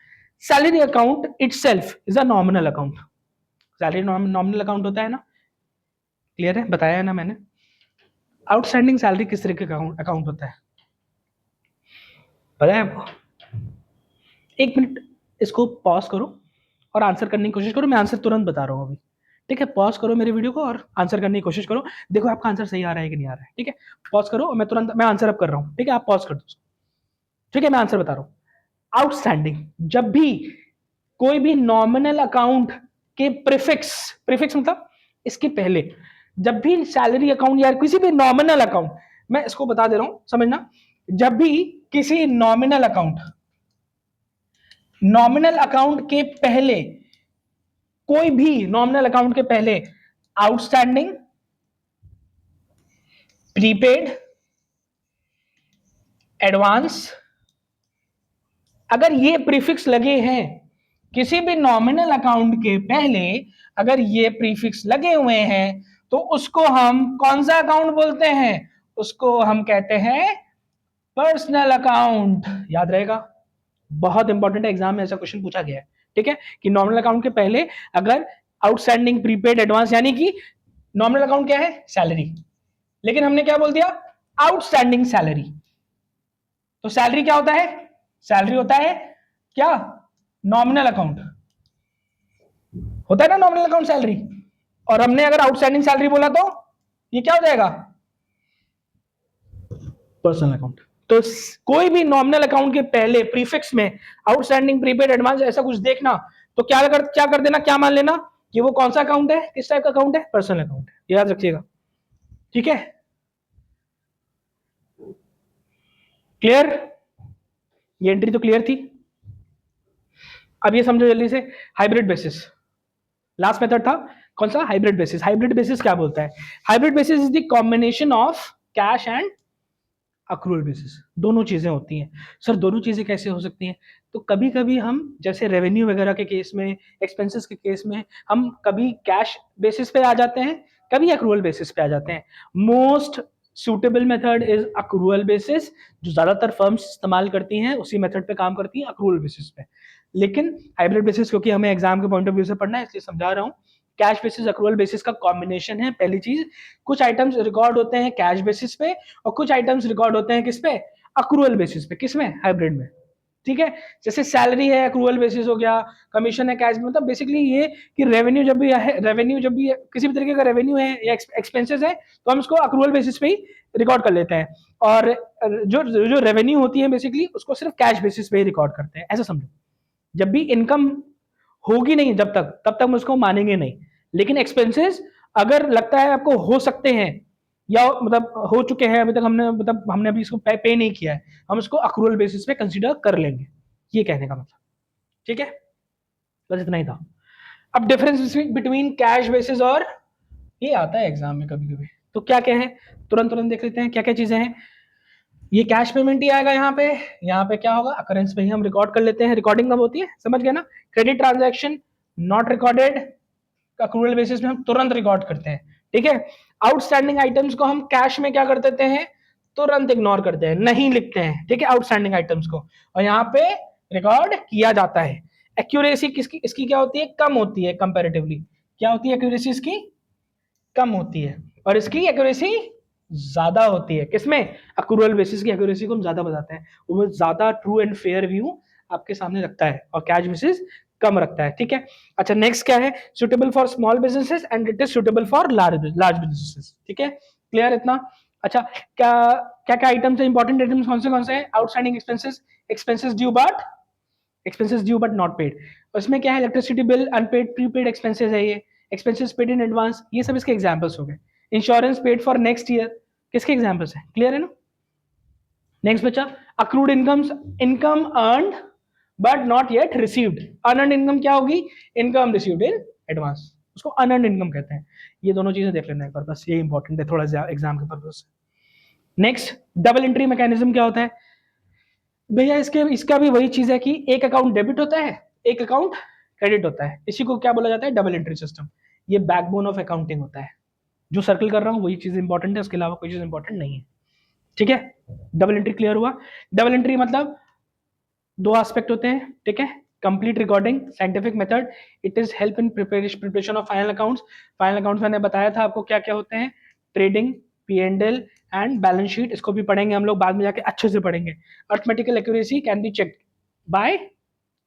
salary account itself is a nominal account. Salary nominal account होता है ना, क्लियर है, बताया है ना मैंने। आउटस्टैंडिंग सैलरी किस तरह का अकाउंट होता है, पता है आपको? एक मिनट इसको पॉज करो और आंसर करने की कोशिश करो, मैं आंसर तुरंत बता रहा हूँ अभी। ठीक है, पॉज करो मेरे वीडियो को और आंसर करने की कोशिश करो, देखो आपका आंसर सही आ रहा है कि नहीं आ रहा है। ठीक है, पॉज करो और मैं आंसर अब कर रहा हूँ। ठीक है, आप पॉज कर दो। ठीक है, मैं आंसर बता रहा हूँ। आउटस्टैंडिंग, जब भी कोई भी नॉमिनल अकाउंट के प्रीफिक्स, प्रीफिक्स मतलब इसके पहले, जब भी सैलरी अकाउंट या किसी भी नॉमिनल अकाउंट, मैं इसको बता दे रहा हूं समझना, जब भी किसी नॉमिनल अकाउंट के पहले, कोई भी नॉमिनल अकाउंट के पहले आउटस्टैंडिंग, प्रीपेड, एडवांस, अगर ये प्रीफिक्स लगे हैं, किसी भी नॉमिनल अकाउंट के पहले अगर ये प्रीफिक्स लगे हुए हैं तो उसको हम कौन सा अकाउंट बोलते हैं, उसको हम कहते हैं पर्सनल अकाउंट। याद रहेगा, बहुत इंपॉर्टेंट एग्जाम में ऐसा क्वेश्चन पूछा गया है। ठीक है, कि नॉमिनल अकाउंट के पहले अगर आउटस्टैंडिंग, प्रीपेड, एडवांस, यानी कि नॉमिनल अकाउंट क्या है, सैलरी, लेकिन हमने क्या बोल दिया, आउटस्टैंडिंग सैलरी। तो सैलरी क्या होता है, सैलरी होता है क्या, नॉमिनल अकाउंट होता है ना, नॉमिनल अकाउंट सैलरी, और हमने अगर आउटस्टैंडिंग सैलरी बोला तो ये क्या हो जाएगा, पर्सनल अकाउंट। तो कोई भी नॉमिनल अकाउंट के पहले प्रीफिक्स में आउटस्टैंडिंग, प्रीपेड, एडवांस ऐसा कुछ देखना तो क्या कर देना, क्या मान लेना कि वो कौन सा अकाउंट है, किस टाइप का अकाउंट है, पर्सनल अकाउंट है, याद रखिएगा। ठीक है, क्लियर, ये एंट्री तो क्लियर थी। अब ये समझो जल्दी से, हाइब्रिड बेसिस, लास्ट मेथड था कौन सा, हाइब्रिड बेसिस। हाइब्रिड बेसिस क्या बोलता है, hybrid basis is the combination of cash and accrual basis. दोनों चीजें होती हैं। सर दोनों चीजें कैसे हो सकती हैं, तो कभी कभी हम जैसे रेवेन्यू वगैरह के केस में, एक्सपेंसेस के केस में, हम कभी कैश बेसिस पे आ जाते हैं, कभी अक्रूवल बेसिस पे आ जाते हैं। Most suitable method is accrual basis, जो ज्यादातर फर्म्स इस्तेमाल करती हैं, उसी मेथड पे काम करती हैं, अक्रूवल बेसिस पे। लेकिन हाइब्रिड बेसिस क्योंकि हमें एग्जाम के पॉइंट ऑफ व्यू से पढ़ना है इसलिए समझा रहा हूँ। कैश बेसिस अक्रूवल बेसिस का कॉम्बिनेशन है। पहली चीज, कुछ आइटम्स रिकॉर्ड होते हैं कैश बेसिस पे और कुछ आइटम्स रिकॉर्ड होते हैं किस पे, अक्रूवल बेसिस पे। किसमें, हाइब्रिड में। ठीक है, जैसे सैलरी है अक्रूवल बेसिस हो गया, कमीशन है कैश, मतलब बेसिकली ये कि रेवेन्यू जब भी है, किसी भी तरीके का रेवेन्यू है या एक्सपेंसेस है तो हम इसको अक्रूवल बेसिस पे ही रिकॉर्ड कर लेते हैं, और जो जो रेवेन्यू होती है बेसिकली उसको सिर्फ कैश बेसिस पे ही रिकॉर्ड करते हैं। ऐसा समझो, जब भी इनकम होगी नहीं जब तक, तब तक हम उसको मानेंगे नहीं, लेकिन एक्सपेंसेस अगर लगता है आपको हो सकते हैं या मतलब हो चुके हैं अभी तक, हमने अभी इसको पे नहीं किया है, हम इसको अक्रूवल बेसिस पे कंसीडर कर लेंगे, ये कहने का मतलब। ठीक है, बस इतना ही था। अब डिफरेंस बिटवीन कैश बेसिस और, ये आता है एग्जाम में कभी कभी, तो क्या क्या है तुरंत तुरंत देख लेते हैं क्या क्या चीजें हैं। ये कैश पेमेंट ही आएगा यहाँ पे क्या होगा, अकरेंस पे ही हम रिकॉर्ड कर लेते हैं। रिकॉर्डिंग कब होती है, समझ गए ना। Credit transaction not recorded, accrual basis में हम तुरंत रिकॉर्ड करते हैं, ठीक है। आउटस्टैंडिंग आइटम्स को हम कैश में क्या कर देते हैं, तुरंत इग्नोर करते हैं, नहीं लिखते हैं, ठीक है, आउटस्टैंडिंग आइटम्स को, और यहाँ पे रिकॉर्ड किया जाता है। एक्यूरेसी किसकी, इसकी क्या होती है, कम होती है कंपैरेटिवली। क्या होती है एक्यूरेसी इसकी, कम होती है, और इसकी एक्यूरेसी ज्यादा होती है। किसमें, अक्रूवल बेसिस की एक्यूरेसी को हम ज्यादा बताते हैं, वो ज्यादा ट्रू एंड फेयर व्यू आपके सामने रखता है, और कैश बेसिस कम रखता है, ठीक है। अच्छा नेक्स्ट क्या है, suitable for small businesses and it is suitable for large businesses, ठीक है, क्लियर इतना। अच्छा क्या क्या क्या आइटम्स है, इंपॉर्टेंट आइटम्स कौन से हैं, outstanding expenses, expenses due but not paid, उसमें क्या है, electricity bill unpaid prepaid expenses है, ये एक्सपेंसेस पेड इन एडवांस, ये सब इसके एग्जांपल्स हो गए। Insurance paid for next year, किसके एग्जांपल्स हैं, क्लियर है ना। नेक्स्ट बच्चा, accrued incomes, income earned but not yet received, unearned income क्या होगी, इनकम रिसीव्ड इन एडवांस, उसको अनअर्न्ड इनकम कहते हैं। ये दोनों चीजें देख लेना एक बार, बस ये इंपॉर्टेंट है थोड़ा सा एग्जाम के पर्पज से। नेक्स्ट, डबल एंट्री मैकेनिज्म क्या होता है भैया, इसके इसका भी वही चीज है कि एक अकाउंट डेबिट होता है, एक अकाउंट क्रेडिट होता है, इसी को क्या बोला जाता है, डबल एंट्री सिस्टम। ये बैकबोन ऑफ अकाउंटिंग होता है, जो सर्कल कर रहा हूँ वही चीज इंपॉर्टेंट है, उसके अलावा कोई चीज इंपॉर्टेंट नहीं है, ठीक है। डबल एंट्री क्लियर हुआ। डबल एंट्री मतलब दो एस्पेक्ट होते हैं, ठीक है, complete recording, scientific method, it is help in preparation of final accounts. Final accounts मैंने बताया था आपको क्या क्या होते हैं, trading, P&L and balance sheet, इसको भी पढ़ेंगे हम लोग बाद में जाके, अच्छे से पढ़ेंगे। Arithmetical accuracy can be checked by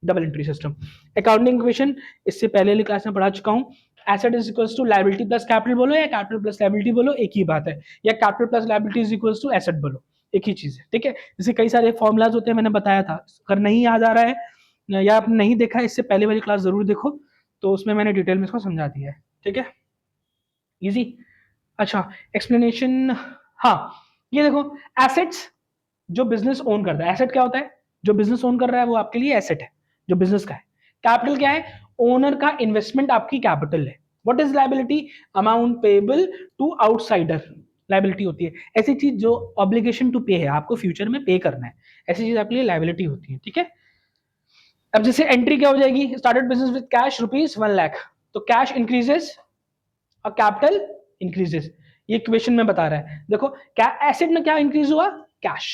double entry system. Accounting equation इससे पहले वाली क्लास में पढ़ा चुका हूँ, asset is equals to liability plus capital बोलो या कैपिटल प्लस लायबिलिटी बोलो, एक ही बात है, या capital plus liability is equals to asset बोलो, एक ही चीज है, ठीक है। जैसे कई सारे फॉर्मुलाज होते हैं, मैंने बताया था, अगर नहीं याद आ रहा है या आपने नहीं देखा है, इससे पहले वाली क्लास जरूर देखो, तो उसमें मैंने डिटेल में इसको समझा दिया है, ठीक है, इजी। अच्छा एक्सप्लेनेशन, हाँ ये देखो, एसेट्स जो बिजनेस ओन करता है, एसेट क्या होता है, जो बिजनेस ओन कर रहा है वो आपके लिए एसेट है, जो बिजनेस का है। कैपिटल क्या है, ओनर का इन्वेस्टमेंट आपकी कैपिटल है। What is liability, amount payable to outsider, liability होती है ऐसी चीज जो ऑब्लिगेशन टू पे है, आपको फ्यूचर में पे करना है, ऐसी चीज आपके लिए लायबिलिटी होती है, ठीक है। अब जैसे एंट्री क्या हो जाएगी, स्टार्टेड बिजनेस विद कैश ₹1,00,000, तो कैश इंक्रीजेस और कैपिटल इंक्रीजेस, ये इक्वेशन में बता रहा है। देखो क्या एसेट में क्या इंक्रीज हुआ, कैश।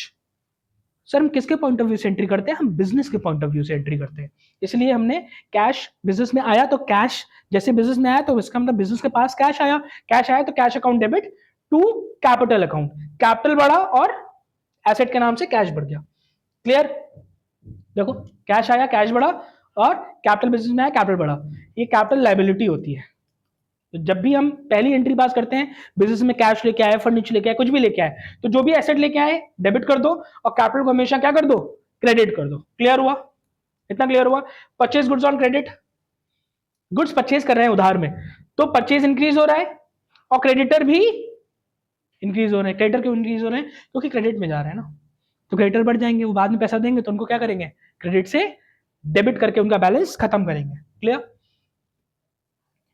सर हम किसके पॉइंट ऑफ व्यू से एंट्री करते हैं, हम बिजनेस के पॉइंट ऑफ व्यू से एंट्री करते हैं, इसलिए हमने कैश बिजनेस में आया तो कैश, जैसे बिजनेस में आया तो इसका मतलब बिजनेस के पास कैश आया, कैश आया तो cash account debit to capital account, capital बढ़ा और एसेट के नाम से कैश बढ़ गया, क्लियर। देखो कैश आया, कैश बढ़ा, और कैपिटल बिजनेस में आया, कैपिटल बढ़ा, ये कैपिटल लायबिलिटी होती है। तो जब भी हम पहली एंट्री पास करते हैं, बिजनेस में कैश लेके आए, फर्नीचर लेके आए, कुछ भी लेके आए, तो जो भी एसेट लेके आए डेबिट कर दो, और कैपिटल को हमेशा क्या कर दो, क्रेडिट कर दो, क्लियर हुआ, इतना क्लियर हुआ। Purchase goods on credit, goods purchase कर रहे हैं उधार में, तो परचेज इंक्रीज हो रहा है, और क्रेडिटर भी इंक्रीज हो रहे हैं। क्रेडिटर क्यों इंक्रीज हो रहे हैं, क्योंकि क्रेडिट में जा रहे हैं ना, तो क्रेडिटर बढ़ जाएंगे, वो बाद में पैसा देंगे तो उनको क्या करेंगे, क्रेडिट से डेबिट करके उनका बैलेंस खत्म करेंगे, क्लियर।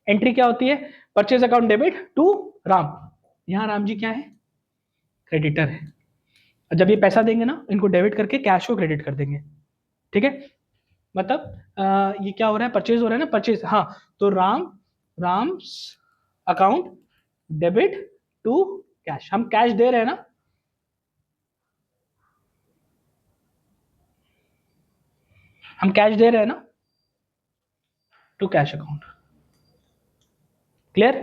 एंट्री क्या होती है, purchase account debit to Ram, यहां राम जी क्या है, क्रेडिटर है, और जब ये पैसा देंगे ना, इनको डेबिट करके कैश को क्रेडिट कर देंगे, ठीक है। मतलब ये क्या हो रहा है, परचेज हो रहा है ना, परचेज, हाँ, तो Ram account debit to cash, हम कैश दे रहे हैं ना, हम कैश दे रहे हैं ना टू कैश अकाउंट, क्लियर,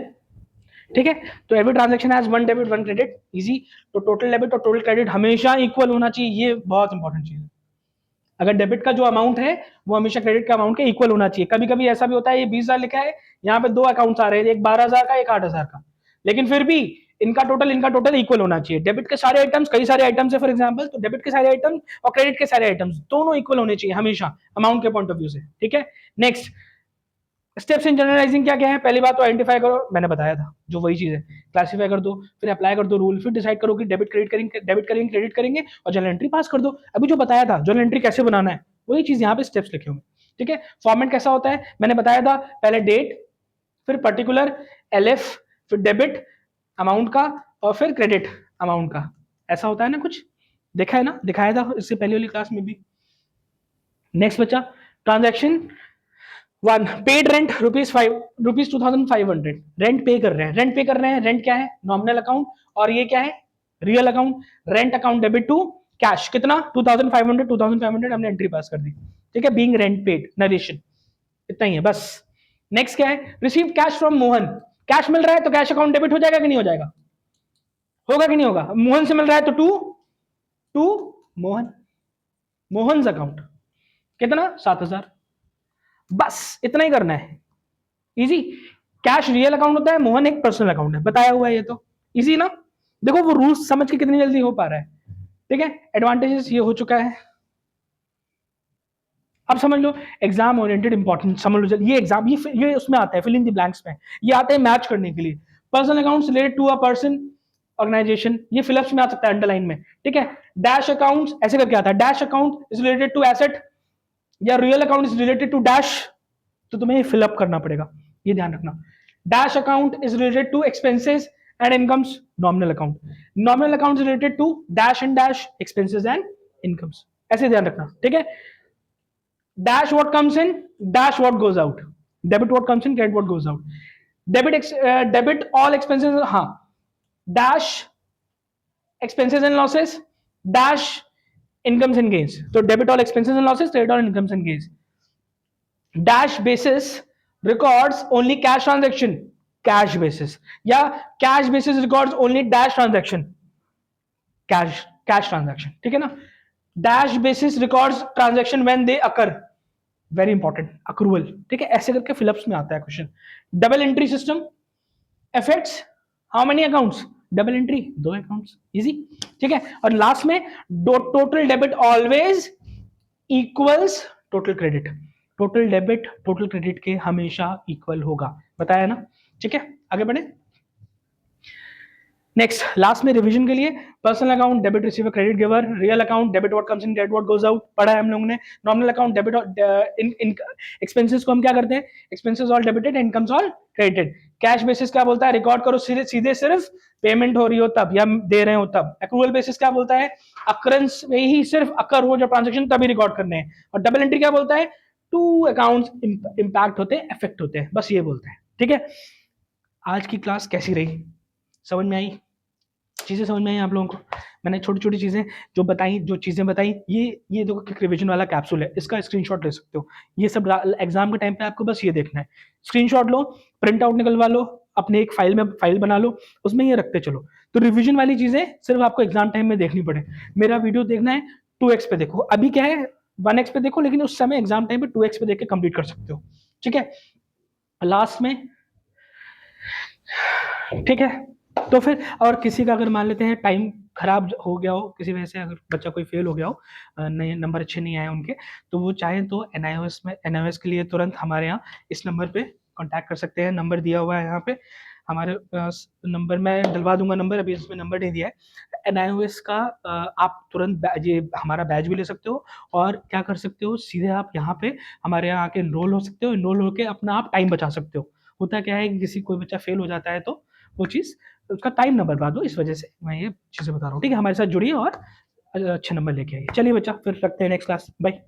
ठीक है। तो every transaction has one debit one credit, easy. तो टोटल डेबिट और टोटल क्रेडिट हमेशा इक्वल होना चाहिए, ये बहुत इंपॉर्टेंट चीज है। अगर डेबिट का जो अमाउंट है वो हमेशा क्रेडिट का अमाउंट के इक्वल होना चाहिए। कभी कभी ऐसा भी होता है, ये 20,000 लिखा है, यहाँ पे दो अकाउंट्स आ रहे हैं, एक 12,000 का, एक 8,000 का, लेकिन फिर भी इनका टोटल इक्वल होना चाहिए। डेबिट के सारे आइटम्स, कई सारे आइटम्स है फॉर एग्जांपल, तो डेबिट के सारे आइटम्स और क्रेडिट के सारे आइटम्स दोनों इक्वल होने चाहिए हमेशा, अमाउंट के पॉइंट ऑफ व्यू से, ठीक है। नेक्स्ट स्टेप्स इन जनरलाइजिंग क्या क्या है, पहली बात तो आइडेंटिफाई करो, मैंने बताया था, जो वही चीज है, क्लासिफाई कर दो, फिर अप्लाई कर दो रूल, फिर डिसाइड करो कि डेबिट क्रेडिट करेंगे, डेबिट करेंगे, क्रेडिट करेंगे, और जर्नल एंट्री पास कर दो। अभी जो बताया था जर्नल एंट्री कैसे बनाना है, वही चीज यहाँ पे स्टेप्स लिखे होंगे, ठीक है। फॉर्मेट कैसा होता है, मैंने बताया था, पहले डेट, फिर पर्टिकुलर, LF, फिर डेबिट अमाउंट का, और फिर क्रेडिट अमाउंट का, ऐसा होता है ना कुछ, देखा है ना, दिखाया था इससे पहले वाली क्लास में भी। नेक्स्ट बच्चा transaction 1, paid rent rupees 2500, rent पे कर रहे हैं। रेंट पे कर रहे हैं, रेंट क्या है, नॉमिनल अकाउंट, और ये क्या है, real account. Rent account debit to cash, कितना 2500 हमने एंट्री पास कर दी, ठीक है, बीइंग रेंट पेड, नरेशन, इतना ही है बस। नेक्स्ट क्या है, receive cash from Mohan, cash मिल रहा है तो कैश अकाउंट डेबिट हो जाएगा कि नहीं हो जाएगा, होगा कि नहीं होगा, मोहन से मिल रहा है तो टू मोहन, मोहन अकाउंट, कितना 7000, बस इतना ही करना है, इजी। कैश रियल अकाउंट होता है, मोहन एक पर्सनल अकाउंट है, बताया हुआ है ये तो, इजी ना। देखो वो रूल्स समझ के कितनी जल्दी हो पा रहा है, ठीक है। एडवांटेजेस ये हो चुका है, अब समझ लो एग्जाम ओरिएंटेड इंपॉर्टेंट, समझ लो ये एग्जाम, ये उसमें आता है, फिल इन द ब्लैंक्स में, ये आते हैं मैच करने के लिए। Personal accounts related to a person organisation, ये फिलअप्स में आ सकता है अंडरलाइन में, ठीक है। डैश अकाउंट्स ऐसे करके आता है, dash account is related to asset, या real account is related to dash, तो तुम्हें फिलअप करना पड़ेगा, ये ध्यान रखना। Dash account is related to expenses and incomes, nominal account, nominal account is related to dash and dash expenses and incomes, ऐसे ध्यान रखना, ठीक है। dash what comes in, dash what goes out, debit what comes in, credit what goes out, debit all expenses, हाँ, dash expenses and losses, dash incomes and gains, तो debit all expenses and losses, credit all incomes and gains, dash basis records only cash transaction, cash basis, या cash basis records only dash transaction, cash transaction, ठीक है ना। dash basis records transaction when they occur, very important, accrual, ठीक है, ऐसे करके fill-ups में आता है question. Double entry system effects how many accounts, double entry 2 accounts, easy, ठीक है। और लास्ट में total debit always equals total credit, total debit total credit के हमेशा इक्वल होगा, बताया ना, ठीक है। आगे बढ़े, नेक्स्ट लास्ट में रिवीजन के लिए, personal account debit receiver credit giver, real account debit what comes in credit what goes out, पढ़ा है हम लोगों ने। नॉमिनल अकाउंट डेबिट एक्सपेंसेस को हम क्या करते हैं, expenses all debited, incomes all credited. Cash basis क्या बोलता है, रिकॉर्ड करो सीधे सिर्फ पेमेंट हो रही हो तब, या दे रहे हो तब। एक्रूवल बेसिस क्या बोलता है, अकरेंस में ही सिर्फ अकर हो जो ट्रांजेक्शन तभी रिकॉर्ड करने हैं। और डबल एंट्री क्या बोलता है, टू अकाउंट्स इंपैक्ट होते हैं, इफेक्ट होते हैं, बस ये बोलते हैं, ठीक है। आज की क्लास कैसी रही, समझ में आई, चीज़ें समझ में आई आप लोगों को, मैंने छोटी छोटी चीज़ें जो बताई, जो चीज़ें बताई, ये देखो क्विक रिवीजन वाला कैप्सूल है, इसका स्क्रीनशॉट ले सकते हो, ये सब एग्जाम के टाइम पे आपको बस ये देखना है, स्क्रीनशॉट लो, प्रिंट आउट निकलवा लो, अपने एक फाइल बना लो, उसमें ये रखते चलो। तो रिविजन वाली चीज़ें सिर्फ आपको एग्जाम टाइम में देखनी पड़े। मेरा वीडियो देखना है 2x पे देखो, अभी क्या है 1x पे देखो, लेकिन उस समय एग्जाम टाइम पे 2x पे देख के कंप्लीट कर सकते हो, ठीक है। लास्ट में, ठीक है, तो फिर और किसी का अगर मान लेते हैं टाइम खराब हो गया हो किसी वजह से, अगर बच्चा कोई फेल हो गया हो, नए नंबर अच्छे नहीं आए उनके, तो वो चाहें तो एनआईओएस के लिए तुरंत हमारे यहाँ इस नंबर पे कांटेक्ट कर सकते हैं, नंबर दिया हुआ है यहाँ पे हमारे नंबर, मैं डलवा दूंगा नंबर, अभी इसमें नंबर नहीं दिया है। एनआईओएस का आप तुरंत ये हमारा बैच भी ले सकते हो, और क्या कर सकते हो, सीधे आप यहाँ पे हमारे यहाँ आके इनरोल हो सकते हो, इनरोल होकर अपना आप टाइम बचा सकते हो। होता क्या है कि किसी कोई बच्चा फेल हो जाता है तो वो चीज़ उसका टाइम ना बर्बाद हो, इस वजह से मैं ये चीज़ें बता रहा हूँ, ठीक है। हमारे साथ जुड़िए और अच्छे नंबर लेके आइए। चलिए बच्चा, फिर रखते हैं नेक्स्ट क्लास, बाय।